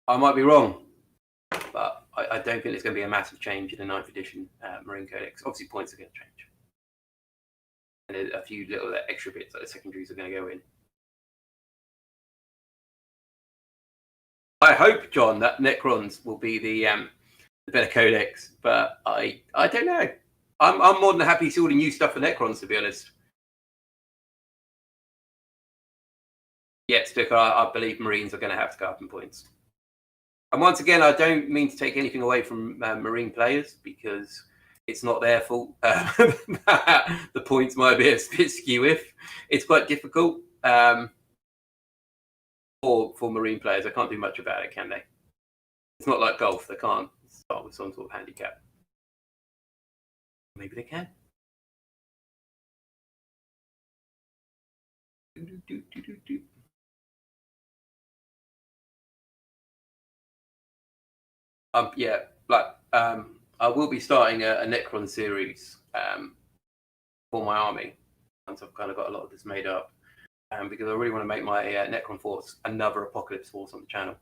I might be wrong, but I don't think there's going to be a massive change in the 9th edition Marine Codex. Obviously, points are going to change. And a few little extra bits like the secondaries are going to go in. I hope, John, that Necrons will be the better Codex, but I don't know. I'm more than happy to see all the new stuff for Necrons, to be honest. Yeah, Sticker, I believe Marines are going to have to go up in points. And once again, I don't mean to take anything away from Marine players, because it's not their fault. The points might be a bit skew. It's quite difficult for Marine players. They can't do much about it, can they? It's not like golf. They can't start with some sort of handicap. Maybe they can. Yeah, like I will be starting a Necron series for my army once I've kind of got a lot of this made up, because I really want to make my Necron force another Apocalypse force on the channel.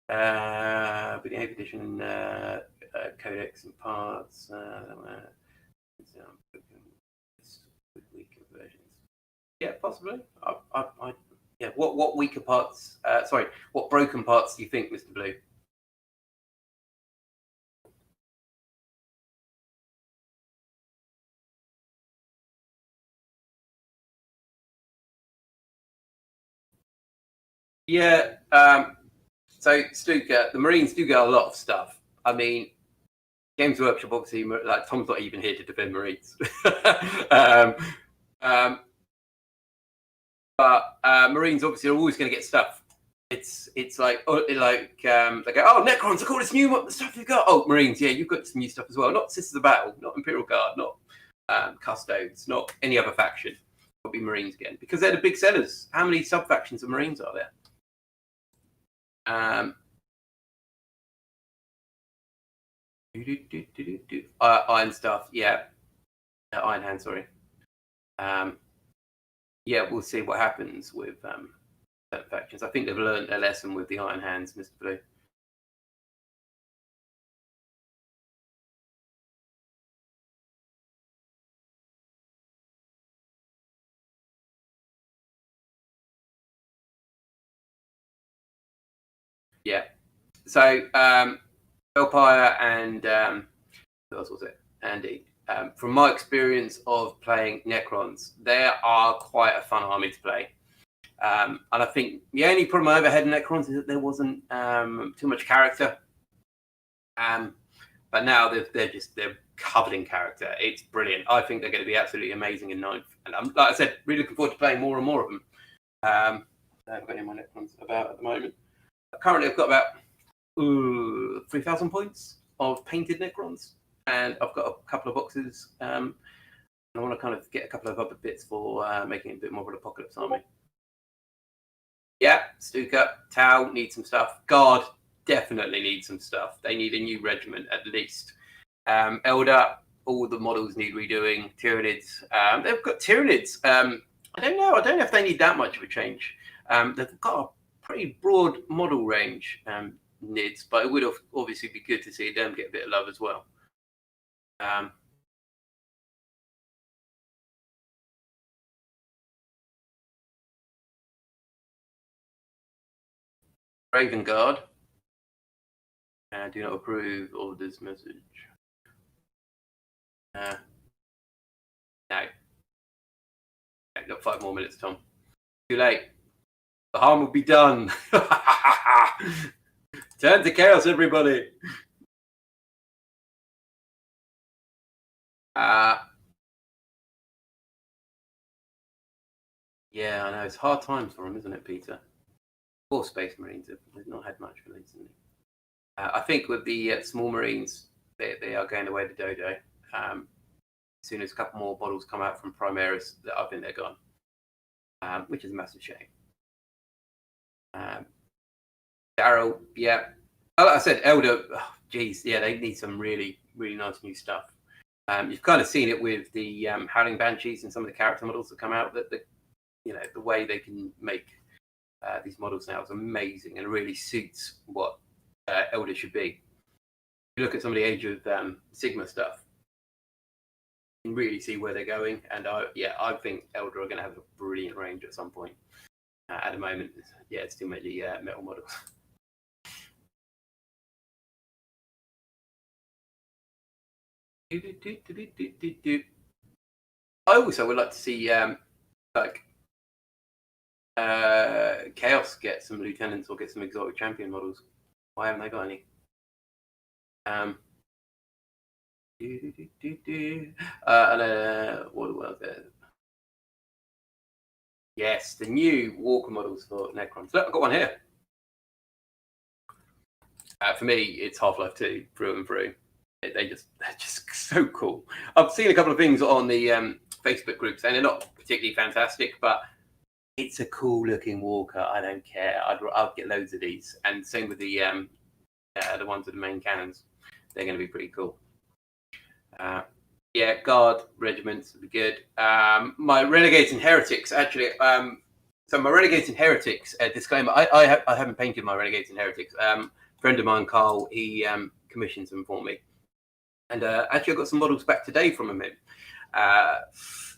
But the 8th edition Codex and parts. Weaker versions. Yeah, possibly. Yeah. What weaker parts? Sorry, what broken parts do you think, Mr. Blue? Yeah. So, Stuka, the Marines do get a lot of stuff. I mean, Games Workshop, obviously, like Tom's not even here to defend Marines. But Marines obviously are always going to get stuff. It's like they go, oh, Necrons, look all this new stuff you've got. Oh, Marines, yeah, you've got some new stuff as well. Not Sisters of Battle, not Imperial Guard, not Custodes, not any other faction. It'll be Marines again because they're the big sellers. How many sub factions of Marines are there? Iron stuff, yeah. Iron Hand, sorry. Yeah, we'll see what happens with certain factions. I think they've learned their lesson with the Iron Hands, Mr. Blue. Yeah. So, Velpire and who else was it? Andy. From my experience of playing Necrons, they are quite a fun army to play. And I think the only problem I ever had in Necrons is that there wasn't too much character. But now they're covered in character. It's brilliant. I think they're going to be absolutely amazing in 9th. And I'm, like I said, really looking forward to playing more and more of them. I haven't got any of my Necrons about at the moment. Currently, I've got about 3,000 points of painted Necrons. And I've got a couple of boxes. And I want to kind of get a couple of other bits for making it a bit more of an apocalypse army. Yeah, Stuka, Tau needs some stuff. Guard definitely needs some stuff. They need a new regiment at least. Elder, all the models need redoing. Tyranids, they've got Tyranids. I don't know if they need that much of a change. They've got a pretty broad model range, NIDs, but it would obviously be good to see them get a bit of love as well. Raven Guard. Do not approve of this message. No. I've got 5 more minutes, Tom. Too late. The harm will be done. Turn to chaos, everybody. Yeah, I know. It's hard times for them, isn't it, Peter? Or Space Marines have not had much recently. I think with the small Marines, they are going away to Dodo. As soon as a couple more models come out from Primaris, I think they're gone, which is a massive shame. Daryl, yeah. Like I said, Elder, geez, yeah, they need some really, really nice new stuff. You've kind of seen it with the Howling Banshees and some of the character models that come out. That the way they can make these models now is amazing and really suits what Elder should be. If you look at some of the Age of Sigma stuff, you can really see where they're going. And I think Elder are going to have a brilliant range at some point. At the moment, yeah, it's too many metal models. I also would like to see Chaos get some lieutenants or get some exotic champion models. Why haven't they got any? What was it? Yes, the new Walker models for Necrons. Look, I've got one here. For me, it's Half-Life 2 through and through. They're just so cool. I've seen a couple of things on the Facebook groups, and they're not particularly fantastic, but it's a cool looking Walker. I don't care. I'd get loads of these. And same with the ones with the main cannons. They're going to be pretty cool. Yeah, Guard regiments would be good. My Renegades and Heretics, actually. So my Renegades and Heretics, disclaimer, I haven't painted my Renegades and Heretics. Friend of mine, Carl, he commissions them for me. And actually, I got some models back today from him.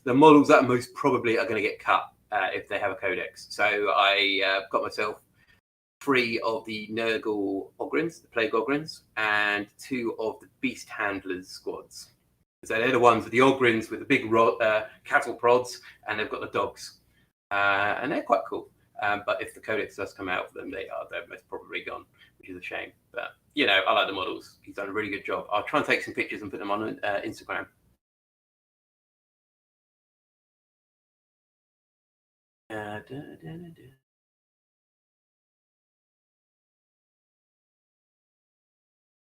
The models that most probably are going to get cut if they have a codex. So I got myself 3 of the Nurgle Ogrins, the Plague Ogrins, and 2 of the Beast Handlers squads. So they're the ones with the Ogrins with the big cattle prods, and they've got the dogs. And they're quite cool. But if the Codex does come out for them, they're most probably gone, which is a shame. But you know, I like the models. He's done a really good job. I'll try and take some pictures and put them on Instagram.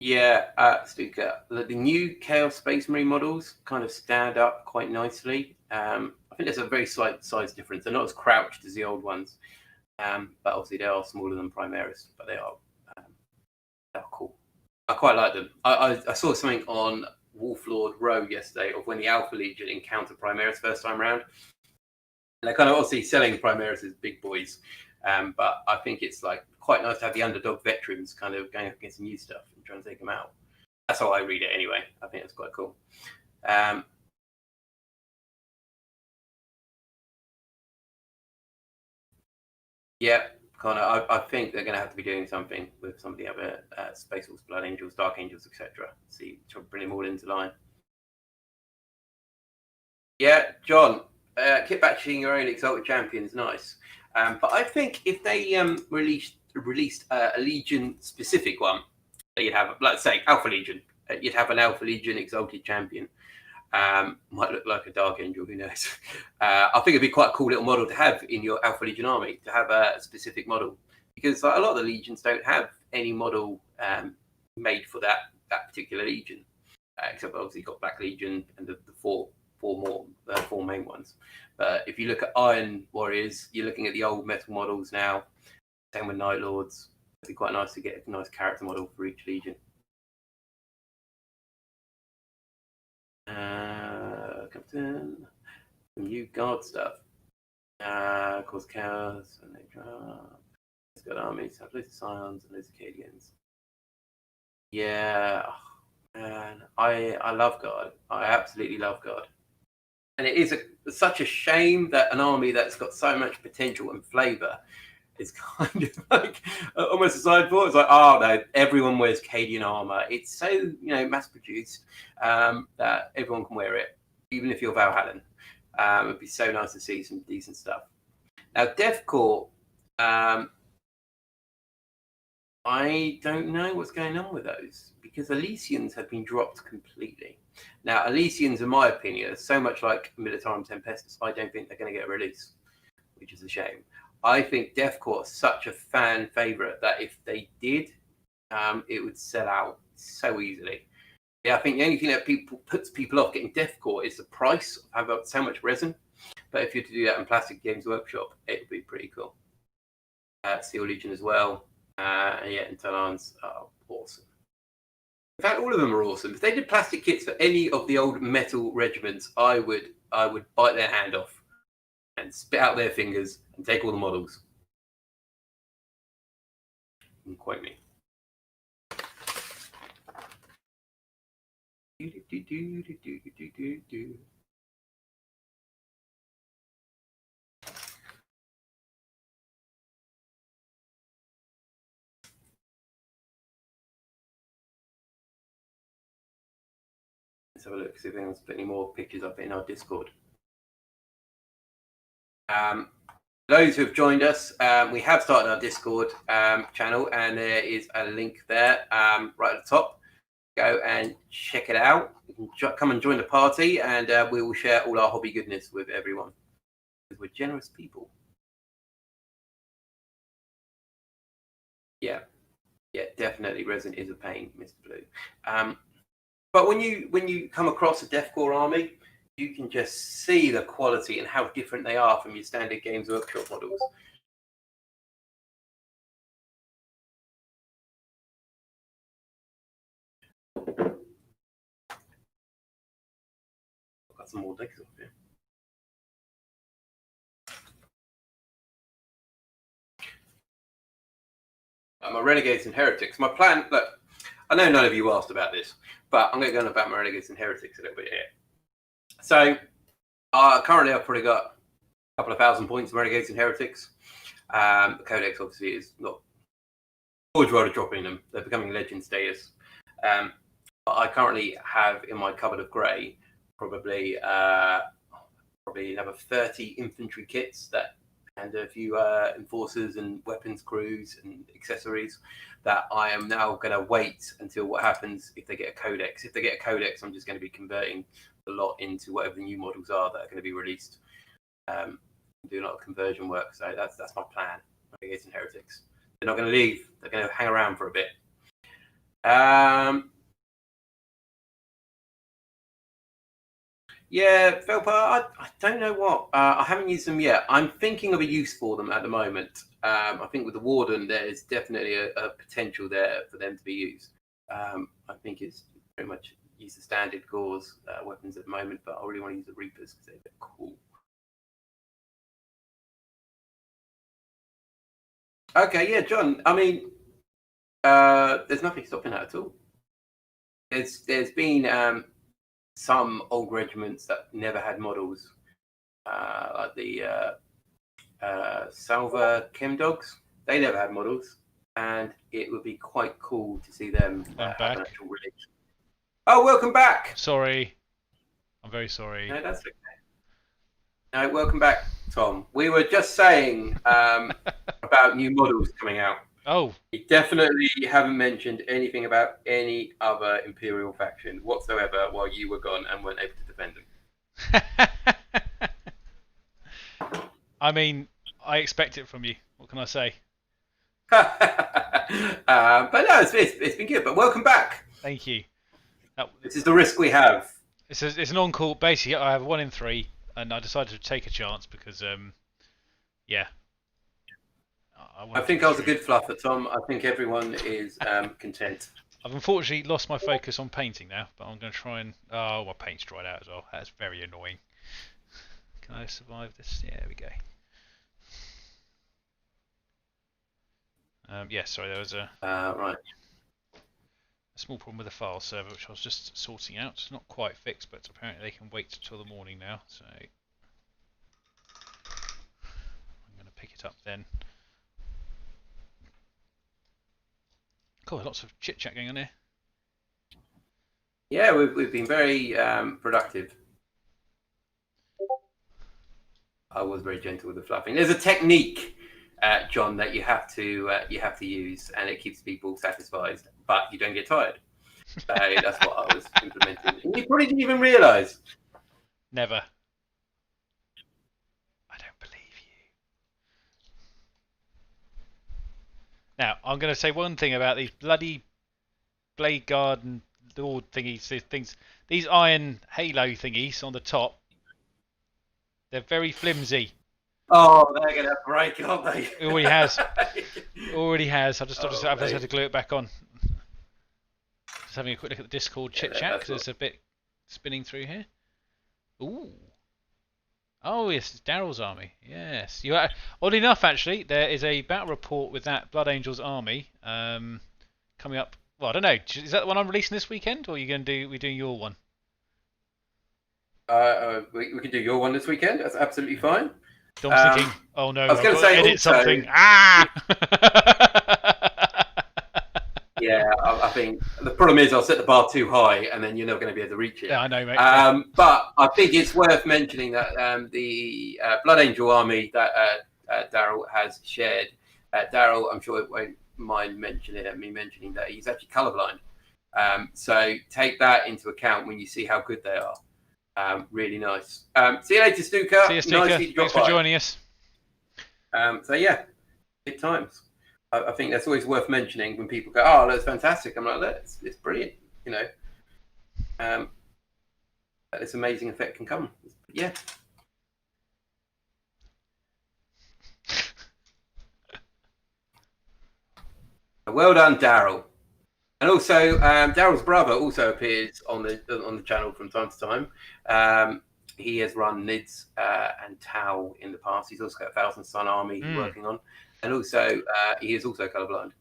Yeah, Stuka, the new Chaos Space Marine models kind of stand up quite nicely. I think there's a very slight size difference. They're not as crouched as the old ones, but obviously they are smaller than Primaris, but they're cool. I quite like them. I saw something on Wolflord Row yesterday of when the Alpha Legion encountered Primaris first time around. And they're kind of obviously selling Primaris as big boys, but I think it's like quite nice to have the underdog veterans kind of going up against new stuff and trying to take them out. That's how I read it anyway. I think that's quite cool. Yeah, Connor, I think they're going to have to be doing something with some of the other Space Wolves, Blood Angels, Dark Angels, etc. See, try to bring them all into line. Yeah, John, keep batching your own Exalted Champions, nice. But I think if they released a Legion specific one, you'd have, let's say, Alpha Legion. You'd have an Alpha Legion Exalted Champion. Might look like a Dark Angel, who knows? I think it'd be quite a cool little model to have in your Alpha Legion army, to have a specific model. Because like, a lot of the Legions don't have any model made for that particular Legion. Except obviously you've got Black Legion and the four main ones. But if you look at Iron Warriors, you're looking at the old metal models now. Same with Night Lords. It'd be quite nice to get a nice character model for each Legion. Captain, new guard stuff. Cause chaos and they drop. It's got armies, have loads of scions and loads of Acadians. Yeah, man, I love guard. I absolutely love guard. And it is such a shame that an army that's got so much potential and flavour is kind of like almost a side thought. It's like, oh no, everyone wears Cadian armour. It's so mass produced that everyone can wear it, even if you're Valhallan. It'd be so nice to see some decent stuff. Now, Deathcore, I don't know what's going on with those because Elysians have been dropped completely. Now, Elysians, in my opinion, are so much like Militarum Tempestus, I don't think they're going to get a release, which is a shame. I think Deathcore is such a fan favourite that if they did, it would sell out so easily. Yeah, I think the only thing that puts people off getting Deathcore is the price of having so much resin. But if you're to do that in Plastic Games Workshop, it would be pretty cool. Steel Legion as well. And Talons are awesome. In fact, all of them are awesome. If they did plastic kits for any of the old metal regiments, I would bite their hand off and spit out their fingers and take all the models. Don't quote me. Let's have a look, see if anyone's put any more pictures up in our Discord. Those who have joined us, we have started our Discord channel, and there is a link there right at the top. Go and check it out. You can come and join the party, and we will share all our hobby goodness with everyone. Because we're generous people. Yeah, definitely. Resin is a pain, Mr. Blue. But when you come across a Deathcore army, you can just see the quality and how different they are from your standard Games Workshop models. I've got some more decks up here. My Renegades and Heretics. My plan, look, I know none of you asked about this, but I'm going to go on about my Renegades and Heretics a little bit here. So, currently I've probably got a couple of thousand points of Renegades and Heretics. The Codex obviously is not always rather dropping them. They're becoming legend status. But I currently have in my cupboard of grey probably another 30 infantry kits that and a few enforcers and weapons crews and accessories that I am now going to wait until what happens if they get a codex. If they get a codex, I'm just going to be converting the lot into whatever the new models are that are going to be released. Do a lot of conversion work, so that's my plan. Renegades and Heretics. They're not going to leave. They're going to hang around for a bit. Yeah, Felpa, I don't know what. I haven't used them yet. I'm thinking of a use for them at the moment. I think with the Warden, there is definitely a potential there for them to be used. I think it's pretty much use the standard Gauze weapons at the moment, but I really want to use the Reapers because they're cool. Okay, yeah, John. I mean, there's nothing stopping that at all. There's been some old regiments that never had models, like the Salva Chem Dogs. They never had models, and it would be quite cool to see them have an actual release. Oh, welcome back! Sorry. I'm very sorry. No, that's okay. No, welcome back, Tom. We were just saying about new models coming out. Oh. We definitely haven't mentioned anything about any other Imperial faction whatsoever while you were gone and weren't able to defend them. I mean, I expect it from you. What can I say? But no, it's been good. But welcome back. Thank you. This is the risk we have. It's an on-call. Basically, I have 1 in 3, and I decided to take a chance because, yeah. I think I was a good fluffer, Tom. I think everyone is content. I've unfortunately lost my focus on painting now, but I'm going to try and... Oh, my paint's dried out as well. That's very annoying. Can I survive this? Yeah, there we go. Yeah, sorry, there was a small problem with the file server, which I was just sorting out. It's not quite fixed, but apparently they can wait till the morning now, so... I'm going to pick it up then. Cool, lots of chit-chat going on here. Yeah, we've been very productive. I was very gentle with the fluffing. There's a technique, John, that you have to use, and it keeps people satisfied, but you don't get tired. That's what I was implementing. And you probably didn't even realise. Never. I don't believe you. Now, I'm going to say one thing about these bloody Blade Guard and Lord thingies, these iron halo thingies on the top. They're very flimsy. Oh, they're going to break, aren't they? It already has. Already has. I've just had to glue it back on. Just having a quick look at the Discord chit chat because there's a bit spinning through here. Ooh. Oh yes, it's Daryl's army. Yes. Oddly enough, actually, there is a battle report with that Blood Angels army coming up. Well, I don't know. Is that the one I'm releasing this weekend, or are you going to we're doing your one? We can do your one this weekend. That's absolutely fine. Dom's thinking, oh no, I was going to say edit something. Ah! Yeah, I think the problem is I'll set the bar too high, and then you're not going to be able to reach it. Yeah, I know, mate. But I think it's worth mentioning that the Blood Angel army that Daryl has shared. Daryl, I'm sure it won't mind me mentioning that he's actually colourblind. So take that into account when you see how good they are. Really nice. See you later, Stuka. See you, Stuka. Nice Thanks for joining us. So yeah, good times. I think that's always worth mentioning when people go, "Oh, that's fantastic." I'm like, "It's brilliant," you know. This amazing effect can come. Yeah. Well done, Daryl. And also, Daryl's brother also appears on the channel from time to time. He has run Nids and Tau in the past. He's also got a Thousand Sun army working on, and also he is also colourblind.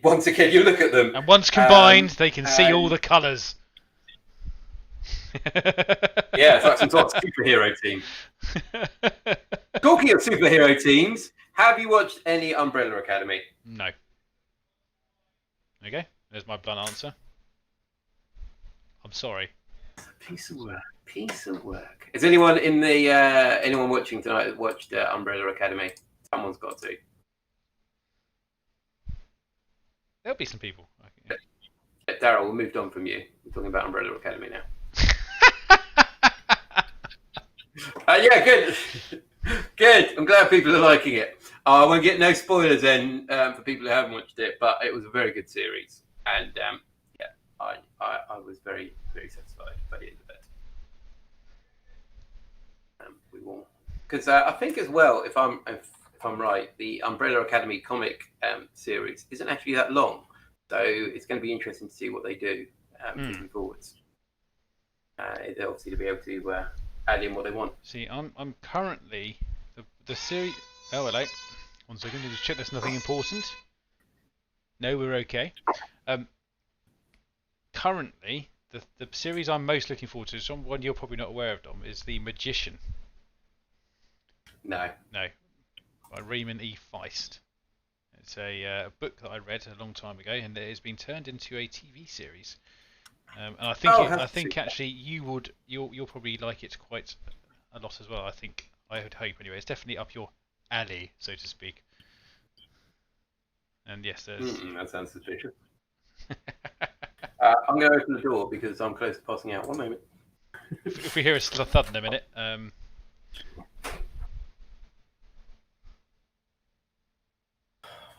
Once again, you look at them, and once combined, they can see all the colours. Yeah, it's like some sort of superhero team. Talking of superhero teams, have you watched any Umbrella Academy? No. Okay, there's my blunt answer. I'm sorry. Piece of work. Piece of work. Is anyone in the anyone watching tonight watched Umbrella Academy? Someone's got to. There'll be some people. Daryl, we moved on from you. We're talking about Umbrella Academy now. Yeah, good. Good. I'm glad people are liking it. I won't get no spoilers then for people who haven't watched it, but it was a very good series, and yeah, I was very very satisfied by the end of it. We will, because I think as well, if I'm right, the Umbrella Academy comic series isn't actually that long, so it's going to be interesting to see what they do moving forwards. They're obviously to be able to add in what they want. See, I'm currently the series. Oh, hello. 1 second. Let me just check. There's nothing important. No, we're okay. Currently, the series I'm most looking forward to, one you're probably not aware of, Dom, is The Magician. No. By Raymond E. Feist. It's a book that I read a long time ago, and it has been turned into a TV series. And I think actually you'll probably like it quite a lot as well. I would hope anyway. It's definitely up your alley, so to speak. And yes, there's. That sounds suspicious. I'm going to open the door because I'm close to passing out. 1 moment. If we hear a thud in a minute.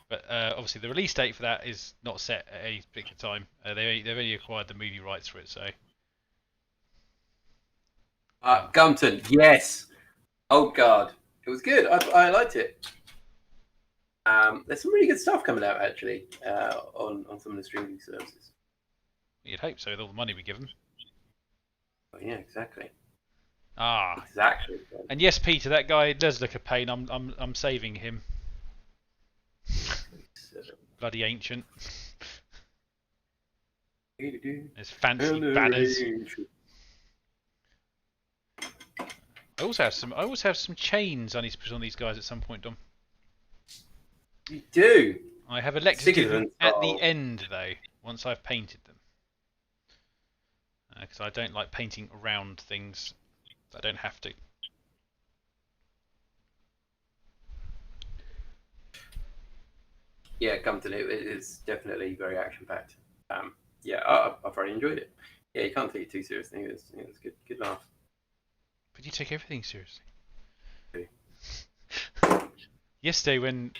But obviously the release date for that is not set at any particular time. They've only acquired the movie rights for it, so. Gumpton, yes. Oh God, it was good. I liked it. There's some really good stuff coming out actually on some of the streaming services. You'd hope so with all the money we give them. Oh, yeah, exactly. Exactly. And yes, Peter, that guy does look a pain. I'm saving him. Bloody ancient. There's fancy banners. I always have some chains I need to put on these guys at some point, Dom. You do? I have elected to do them at the end, though, once I've painted them. Because I don't like painting around things that I don't have to. Yeah, Gumpton, it is definitely very action-packed. Yeah, I've really enjoyed it. Yeah, you can't take it too seriously. It's good laugh. But you take everything seriously. Okay. Yesterday, when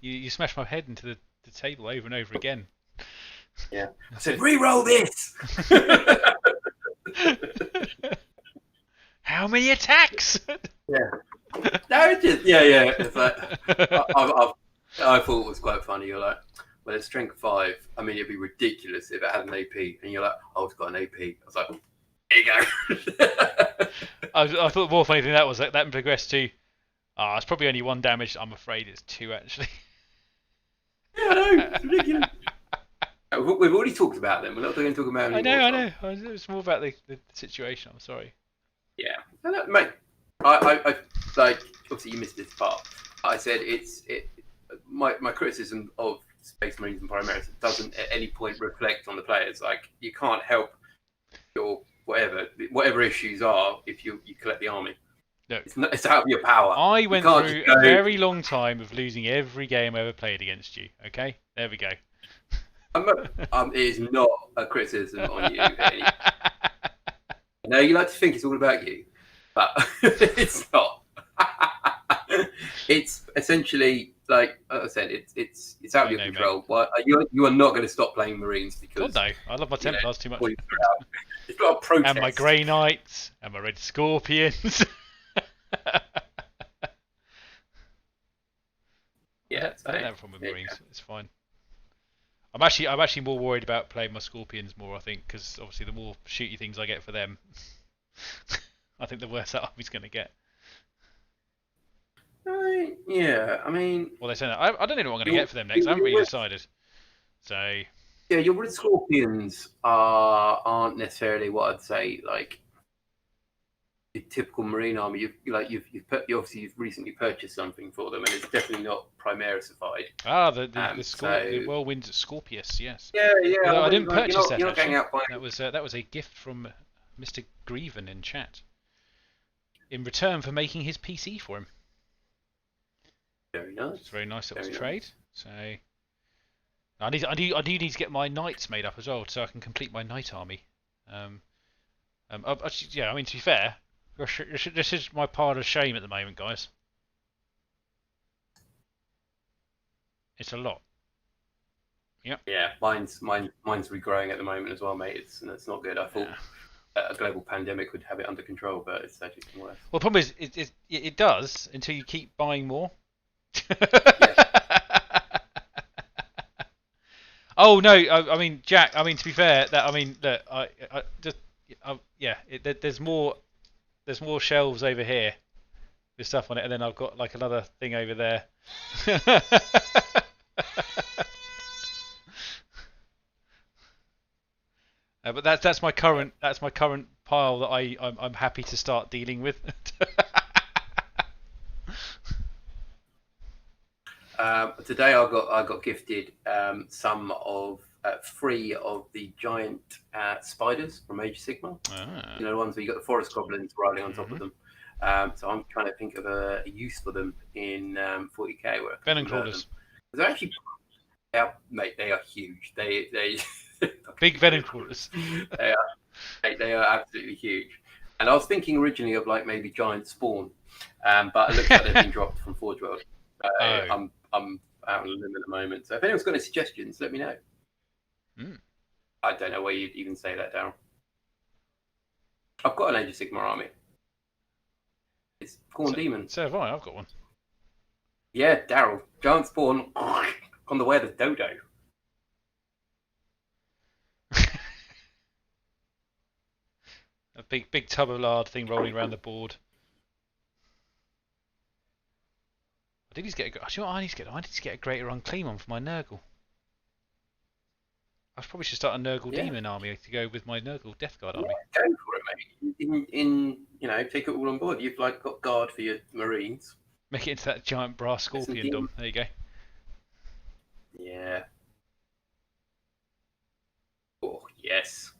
you smashed my head into the table over and over again. Yeah. I said, re-roll this! How many attacks? Yeah. No, it's just, yeah. It's like, I thought it was quite funny. You're like, well, it's strength 5. I mean, it'd be ridiculous if it had an AP. And you're like, oh, it's got an AP. I was like, there you go. I thought the more funny thing that was that progressed to, it's probably only 1 damage. I'm afraid it's 2 actually. Yeah, I know. It's ridiculous. We've already talked about them. We're not going to talk about them anymore. I know. It was more about the situation. I'm sorry. Yeah, mate. I like. Obviously, you missed this part. I said my criticism of Space Marines and Primaris doesn't at any point reflect on the players. Like, you can't help your whatever issues are if you collect the army. No. It's out of your power. I went through a very long time of losing every game I ever played against you. Okay, there we go. It is not a criticism on you. No, you like to think it's all about you, but it's not. It's essentially like I said. It's out of your control. Well, you are not going to stop playing Marines because. God no, I love my Templars too much. It's not a protest. And my Grey Knights and my Red Scorpions. Yeah, I don't have a problem with Marines. Yeah. It's fine. I'm actually more worried about playing my Scorpions more. I think because obviously the more shooty things I get for them, I think the worse that army's going to get. Yeah, I mean. Well, they say that. I don't know what I'm going to get for them next. I haven't really decided. So. Yeah, your Red Scorpions aren't necessarily what I'd say like the typical Marine army. You've recently purchased something for them, and it's definitely not Primarisified. The Whirlwind Scorpius, yes. Yeah. Although I didn't purchase that. You're not going out buying. That was a gift from Mr. Grieven in chat. In return for making his PC for him. Very nice. It's very nice. That was a Very trade. nice. So I do need to get my knights made up as well, so I can complete my knight army. Yeah, I mean, to be fair, this is my pile of shame at the moment, guys. It's a lot. Yep. Yeah, mine's regrowing at the moment as well, mate. It's not good. I thought a global pandemic would have it under control, but it's actually getting worse. Well, the problem is, it does until you keep buying more. Oh no, I mean, Jack. I mean, to be fair, that I mean, look, there's more shelves over here with stuff on it, and then I've got like another thing over there. But that's my current pile that I'm happy to start dealing with. Today I got gifted some of 3 of the giant spiders from Age of Sigmar. Ah. You know, the ones where you got the forest goblins riding on top of them. So I'm trying to think of a use for them in 40k. Where Venom crawlers. They're actually, yeah, mate, they are huge. They big venom crawlers. they are absolutely huge. And I was thinking originally of like maybe giant spawn, but it looks like they've been dropped from Forge World. I'm out on a limb at the moment. So if anyone's got any suggestions, let me know. I don't know where you'd even say that, Darryl. I've got an Age of Sigmar army. It's Corn Demons. So have I. I've got one. Yeah, Darryl. Giant spawn on the way to Dodo. A big tub of lard thing rolling around the board. I need to get a greater unclean one for my Nurgle. I probably should start a Nurgle demon army to go with my Nurgle Death Guard army. Go for it, mate. In take it all on board. You've like got guard for your Marines. Make it into that giant brass scorpion dom. There you go. Yeah. Oh yes.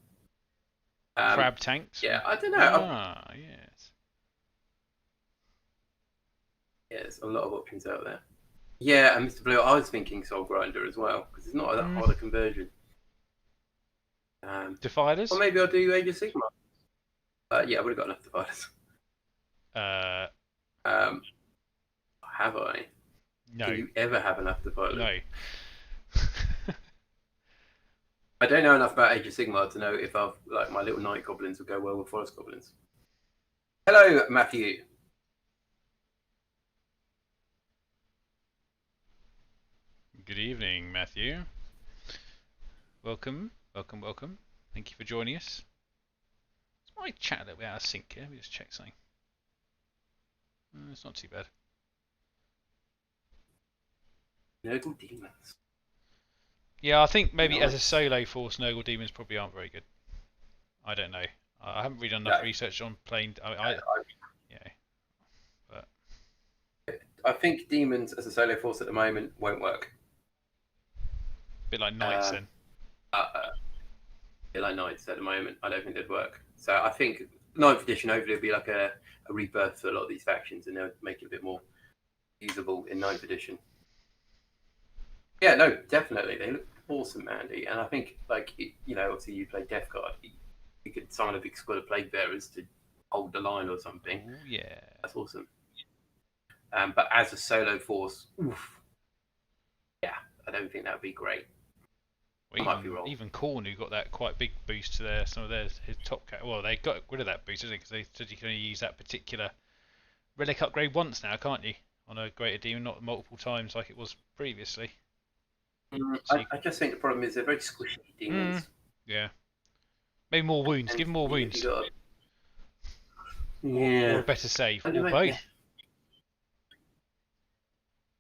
Crab tanks. Yeah, I don't know. Yes. Yeah, there's a lot of options out there. Yeah, and Mr. Blue, I was thinking Soul Grinder as well because it's not that hard a conversion. Defilers? Or maybe I'll do Age of Sigmar. Yeah, I would have got enough Defilers. Have I? No. Do you ever have enough Defilers? No. I don't know enough about Age of Sigmar to know if my little night goblins would go well with forest goblins. Hello, Matthew. Good evening, Matthew. Welcome. Thank you for joining us. Is my chat a little bit out of sync here? Let me just check something. It's not too bad. Nurgle Demons. Yeah, I think maybe as a solo force, Nurgle Demons probably aren't very good. I don't know. I haven't really done enough research on playing. I think Demons as a solo force at the moment won't work. Bit like Knights then. Bit like Knights at the moment. I don't think they'd work. So I think 9th edition hopefully will be like a rebirth for a lot of these factions, and they'll make it a bit more usable in 9th edition. Yeah, no, definitely. They look awesome, Andy. And I think, obviously you play Death Guard. You could summon a big squad of Plague Bearers to hold the line or something. Ooh, yeah. That's awesome. But as a solo force, I don't think that would be great. Well, even Khorne, who got that quite big boost to his top cat. Well, they got rid of that boost, didn't they? Because they said you can only use that particular relic upgrade once now, can't you? On a greater demon, not multiple times like it was previously. I just think the problem is they're very squishy demons. Yeah. Maybe more wounds. Give them more wounds. Or a better save. Or both.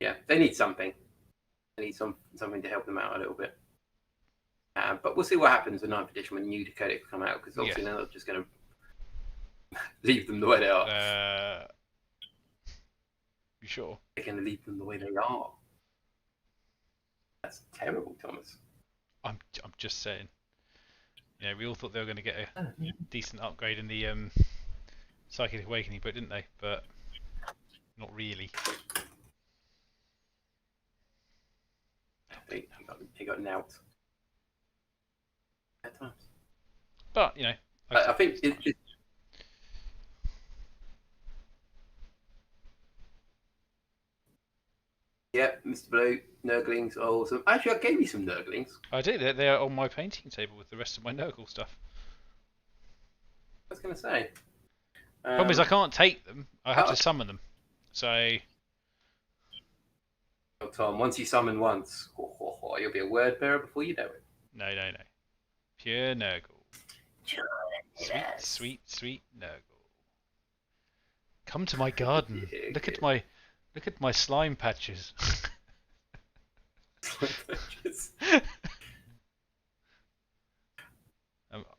Yeah, they need something. They need something to help them out a little bit. But we'll see what happens in 9th edition when the new Decodic come out, because obviously they're not just going to leave them the way they are. You sure? They're going to leave them the way they are. That's terrible, Thomas. I'm just saying. You know, we all thought they were going to get a decent upgrade in the Psychic Awakening book, didn't they? But not really. He got knout at times. But, you know, I think it's yeah, Mr. Blue, Nurglings are awesome. Actually, I gave you some Nurglings. I do. They're on my painting table with the rest of my Nurgle stuff. I was going to say. Problem is, I can't take them. I have to summon them. So. Oh, Tom, once you summon once, you'll be a word bearer before you know it. No. Pure Nurgle. Sweet Nurgle. Come to my garden. Look at my slime patches.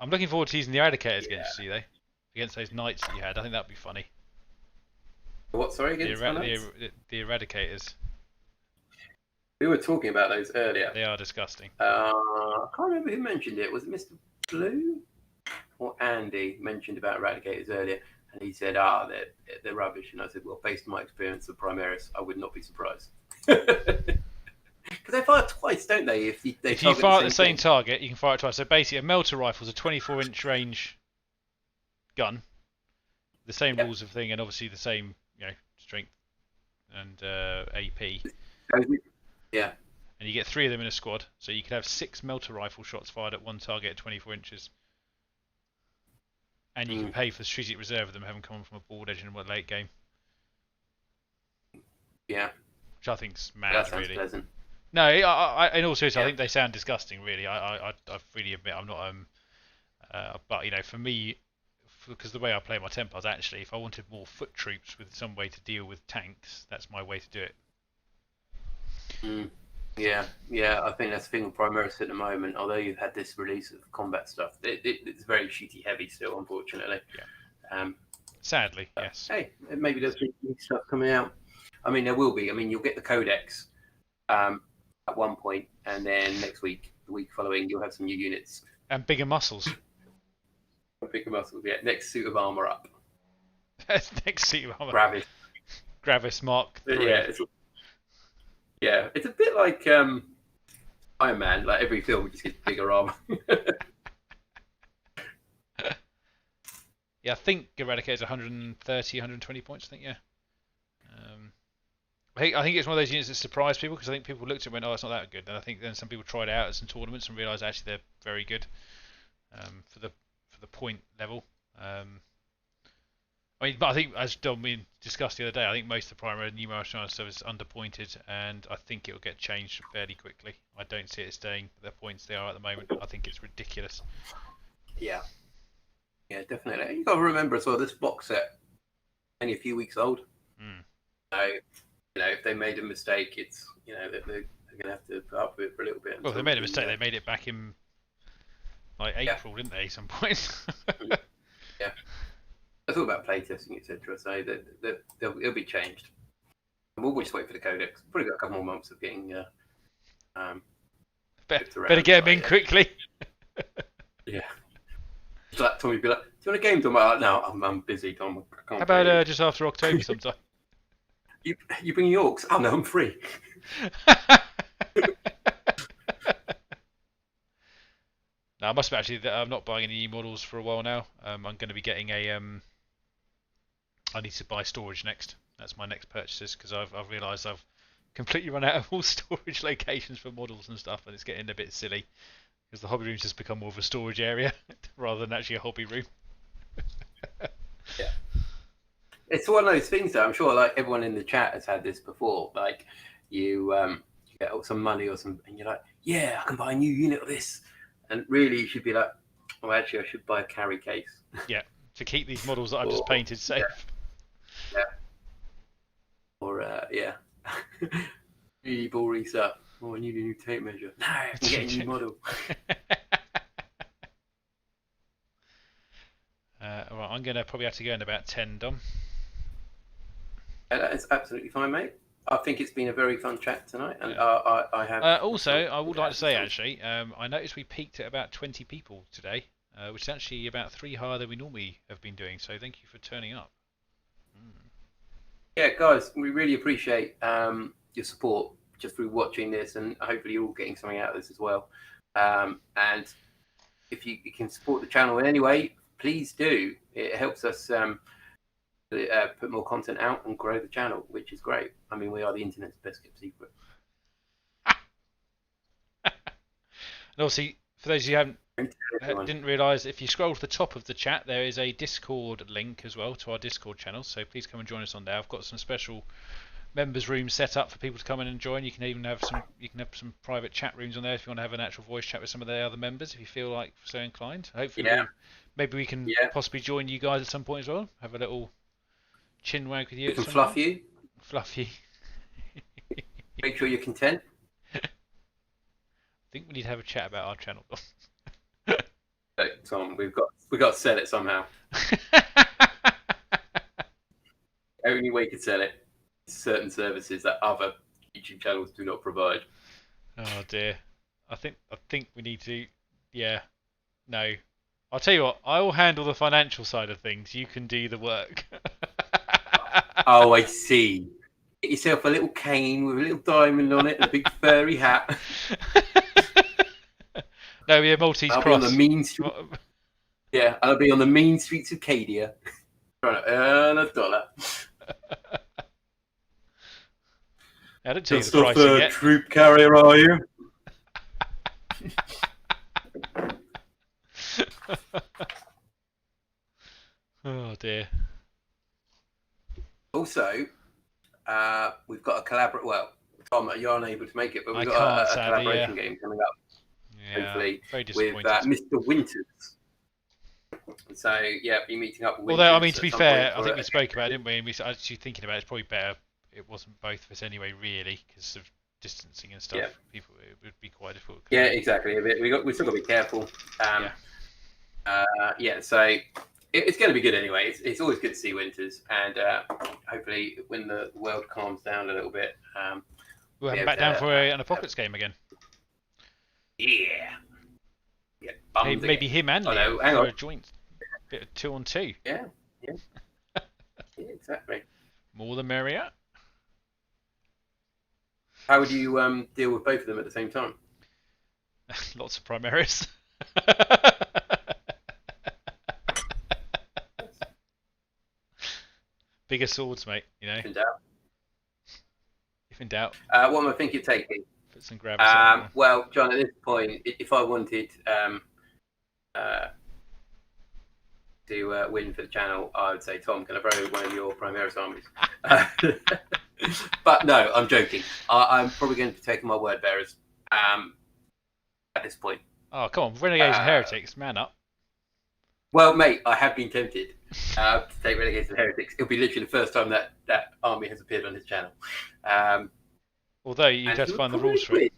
I'm looking forward to using the Eradicators against you, though. Against those knights that you had. I think that'd be funny. What, sorry, against the Eradicators. We were talking about those earlier. They are disgusting. I can't remember who mentioned it. Was it Mr. Blue? Or Andy mentioned about Eradicators earlier. And he said, they're rubbish. And I said, well, based on my experience of Primaris, I would not be surprised. Because they fire twice, don't they? If you fire at the same target, you can fire it twice. So basically, a melter rifle is a 24-inch range gun. The same rules of thing, and obviously the same, strength and AP. Yeah. And you get 3 of them in a squad, so you could have 6 melter rifle shots fired at one target at 24 inches. And you can pay for the strategic reserve of them having come from a board edge in a late game. Yeah. Which I think's mad, that sounds really. Pleasant. No, in all seriousness, I think they sound disgusting, really. I freely admit I'm not. But for me, because the way I play my Templars, actually, if I wanted more foot troops with some way to deal with tanks, that's my way to do it. Yeah, I think that's the thing with Primaris at the moment. Although you've had this release of combat stuff, it's very shooty heavy still, unfortunately. Yeah. Sadly, yes. Hey, maybe there's new stuff coming out. I mean, there will be. I mean, you'll get the Codex at one point, and then next week, the week following, you'll have some new units. And bigger muscles. Bigger muscles, yeah. Next suit of armor up. Next suit of armor. Gravis Mark 3. Yeah, it's a bit like Iron Man. Like every film, just gets bigger armor. Yeah, I think Eradicator's 130, 120 points. I think, yeah. I think it's one of those units that surprised people because I think people looked at it and went, "Oh, it's not that good." And I think then some people tried it out at some tournaments and realised actually they're very good for the point level. But I think, as we discussed the other day, I think most of the primary numerical stuff is underpointed, and I think it will get changed fairly quickly. I don't see it staying at the points they are at the moment. I think it's ridiculous. Yeah, definitely. You got to remember as well, this box set only a few weeks old. So, if they made a mistake, it's they're going to have to put up with it for a little bit. Well, if they made a mistake, they made it back in April, didn't they? At some point. Yeah. I thought about playtesting, etc. So that it'll be changed. We'll just wait for the Codex. Probably got a couple more months of getting. Better get them in quickly. Yeah. It's like Tommy be like, "Do you want a game, Tom?" I'm like, "No, I'm busy, Tom. I can't." How about just after October sometime? You bring Yorks? Oh no, I'm free. No, I must have actually. I'm not buying any new models for a while now. I'm going to be getting a. I need to buy storage next. That's my next purchases because I've realised I've completely run out of all storage locations for models and stuff, and it's getting a bit silly because the hobby room's just become more of a storage area rather than actually a hobby room. Yeah. It's one of those things that I'm sure like everyone in the chat has had this before. Like you get some money or some, and you're like, yeah, I can buy a new unit of this. And really you should be like, oh, actually I should buy a carry case. Yeah, to keep these models that I've just painted safe. Yeah. Or, really boring stuff. Oh, I need a new tape measure. No, I can get a new model. All right, I'm going to probably have to go in about 10, Dom. That is absolutely fine, mate. I think it's been a very fun chat tonight, and I have. Also, I would like to say actually, I noticed we peaked at about 20 people today, which is actually about 3 higher than we normally have been doing. So thank you for turning up. Yeah, guys, we really appreciate your support just through watching this, and hopefully you're all getting something out of this as well. And if you can support the channel in any way, please do. It helps us put more content out and grow the channel, which is great. I mean, we are the internet's best kept secret. And obviously, for those of you who didn't realise, if you scroll to the top of the chat, there is a Discord link as well to our Discord channel. So please come and join us on there. I've got some special members rooms set up for people to come in and join. You can even have some private chat rooms on there if you want to have an actual voice chat with some of the other members if you feel like so inclined. Hopefully, maybe we can possibly join you guys at some point as well. Have a little chin wag with you. We can fluff you. Fluff you. Make sure you're content. I think we need to have a chat about our channel. Hey, Tom, we've got to sell it somehow. Only way you can sell it is certain services that other YouTube channels do not provide. Oh dear. I think we need to. Yeah. No. I'll tell you what. I will handle the financial side of things. You can do the work. Oh, I see. Get yourself a little cane with a little diamond on it and a big furry hat. No, we're Maltese I'll cross. Be on the mean street. Yeah, I'll be on the mean streets of Cadia trying to earn $1. I don't tell you Just the pricing yet. Troop carrier, are you? Oh dear. Also, we've got a collaborate. Well, Tom, you're unable to make it, but we've got a collaboration game coming up. Yeah, hopefully, very with Mr. Winters. So yeah, be meeting up with Winters. Although I mean, to be fair, I think we spoke about it, didn't we? And we actually thinking about it, it's probably better it wasn't both of us anyway, really, because of distancing and stuff. Yeah. People, it would be quite difficult. Yeah, exactly. We still got to be careful. So it's going to be good anyway. It's always good to see Winters, and hopefully when the world calms down a little bit, we'll have him back down for an Apocalypse game again. Yeah. Maybe him and Leo for a joint bit of 2-on-2. Yeah. Yeah, exactly. More the merrier. How would you deal with both of them at the same time? Lots of Primaris. Bigger swords, mate. You know. If in doubt. If in doubt. What am I thinking of taking? Put some gravitas. Well, John, at this point, if I wanted to win for the channel, I would say, Tom, can I borrow one of your Primaris armies? But no, I'm joking. I'm probably going to be taking my word bearers at this point. Oh, come on. Renegades and Heretics, man up. Well, mate, I have been tempted to take Renegades and Heretics. It'll be literally the first time that army has appeared on his channel. Although you'd have to find the rules for it.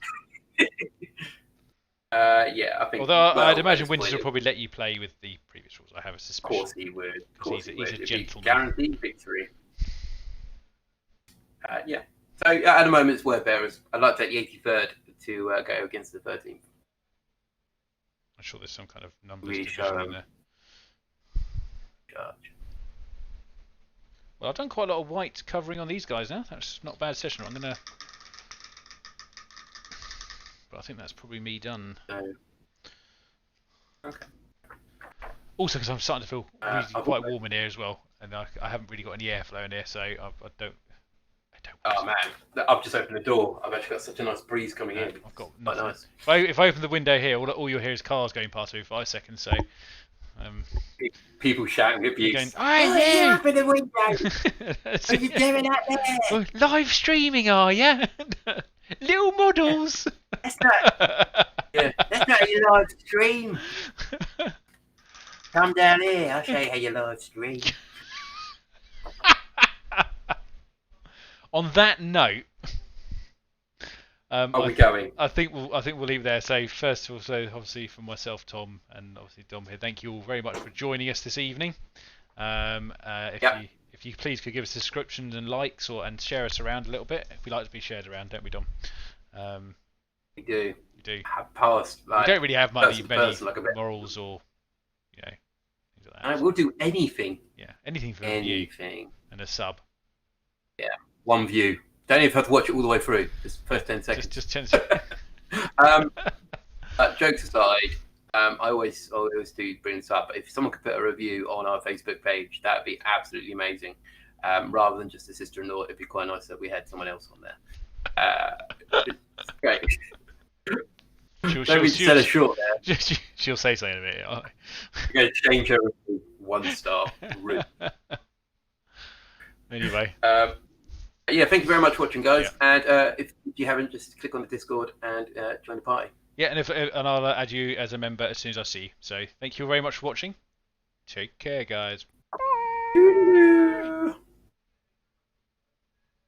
Yeah, I think. Although I'd imagine Winters will probably let you play with the previous rules. I have a suspicion. Of course he would. He's a gentleman. Guaranteed victory. Yeah. So at the moment, it's word bearers. I'd like to take the 83rd to go against the 13th. I'm sure there's some kind of numbers Really division in there. Charge. Well, I've done quite a lot of white covering on these guys now. That's not a bad session. I'm gonna. But I think that's probably me done. No. Okay. Also, because I'm starting to feel really quite warm in here as well, and I haven't really got any airflow in here, so I don't. Oh man, I've just opened the door. I've actually got such a nice breeze coming in. I've got nothing. Nice. If I open the window here, all you'll hear is cars going past every 5 seconds. So. People shouting abuse. Going, you open the window. What are you doing out there? Live streaming, are you? Little models. That's not your live stream. Come down here. I'll show you how you live stream. On that note, are we going? I think we'll leave it there. So first of all, so obviously from myself, Tom, and obviously Dom here, thank you all very much for joining us this evening. If if you please could give us subscriptions and likes and share us around a little bit. We like to be shared around, don't we, Dom? We do. We do. Have passed. We don't really have many like morals or things like that. I will do anything. Yeah, anything for anything. You and a sub. Yeah, one view. Don't even have to watch it all the way through. Just first 10 seconds. Just 10 seconds. Jokes aside, I always do bring this up. If someone could put a review on our Facebook page, that would be absolutely amazing. Rather than just a sister-in-law, it'd be quite nice that we had someone else on there. It's great. She'll sell us short there. She'll say something in a minute. We're going to change her review 1 star. Anyway. Yeah, thank you very much for watching, guys. Yeah. And if you haven't, just click on the Discord and join the party. Yeah, and I'll add you as a member as soon as I see you. So thank you very much for watching. Take care, guys.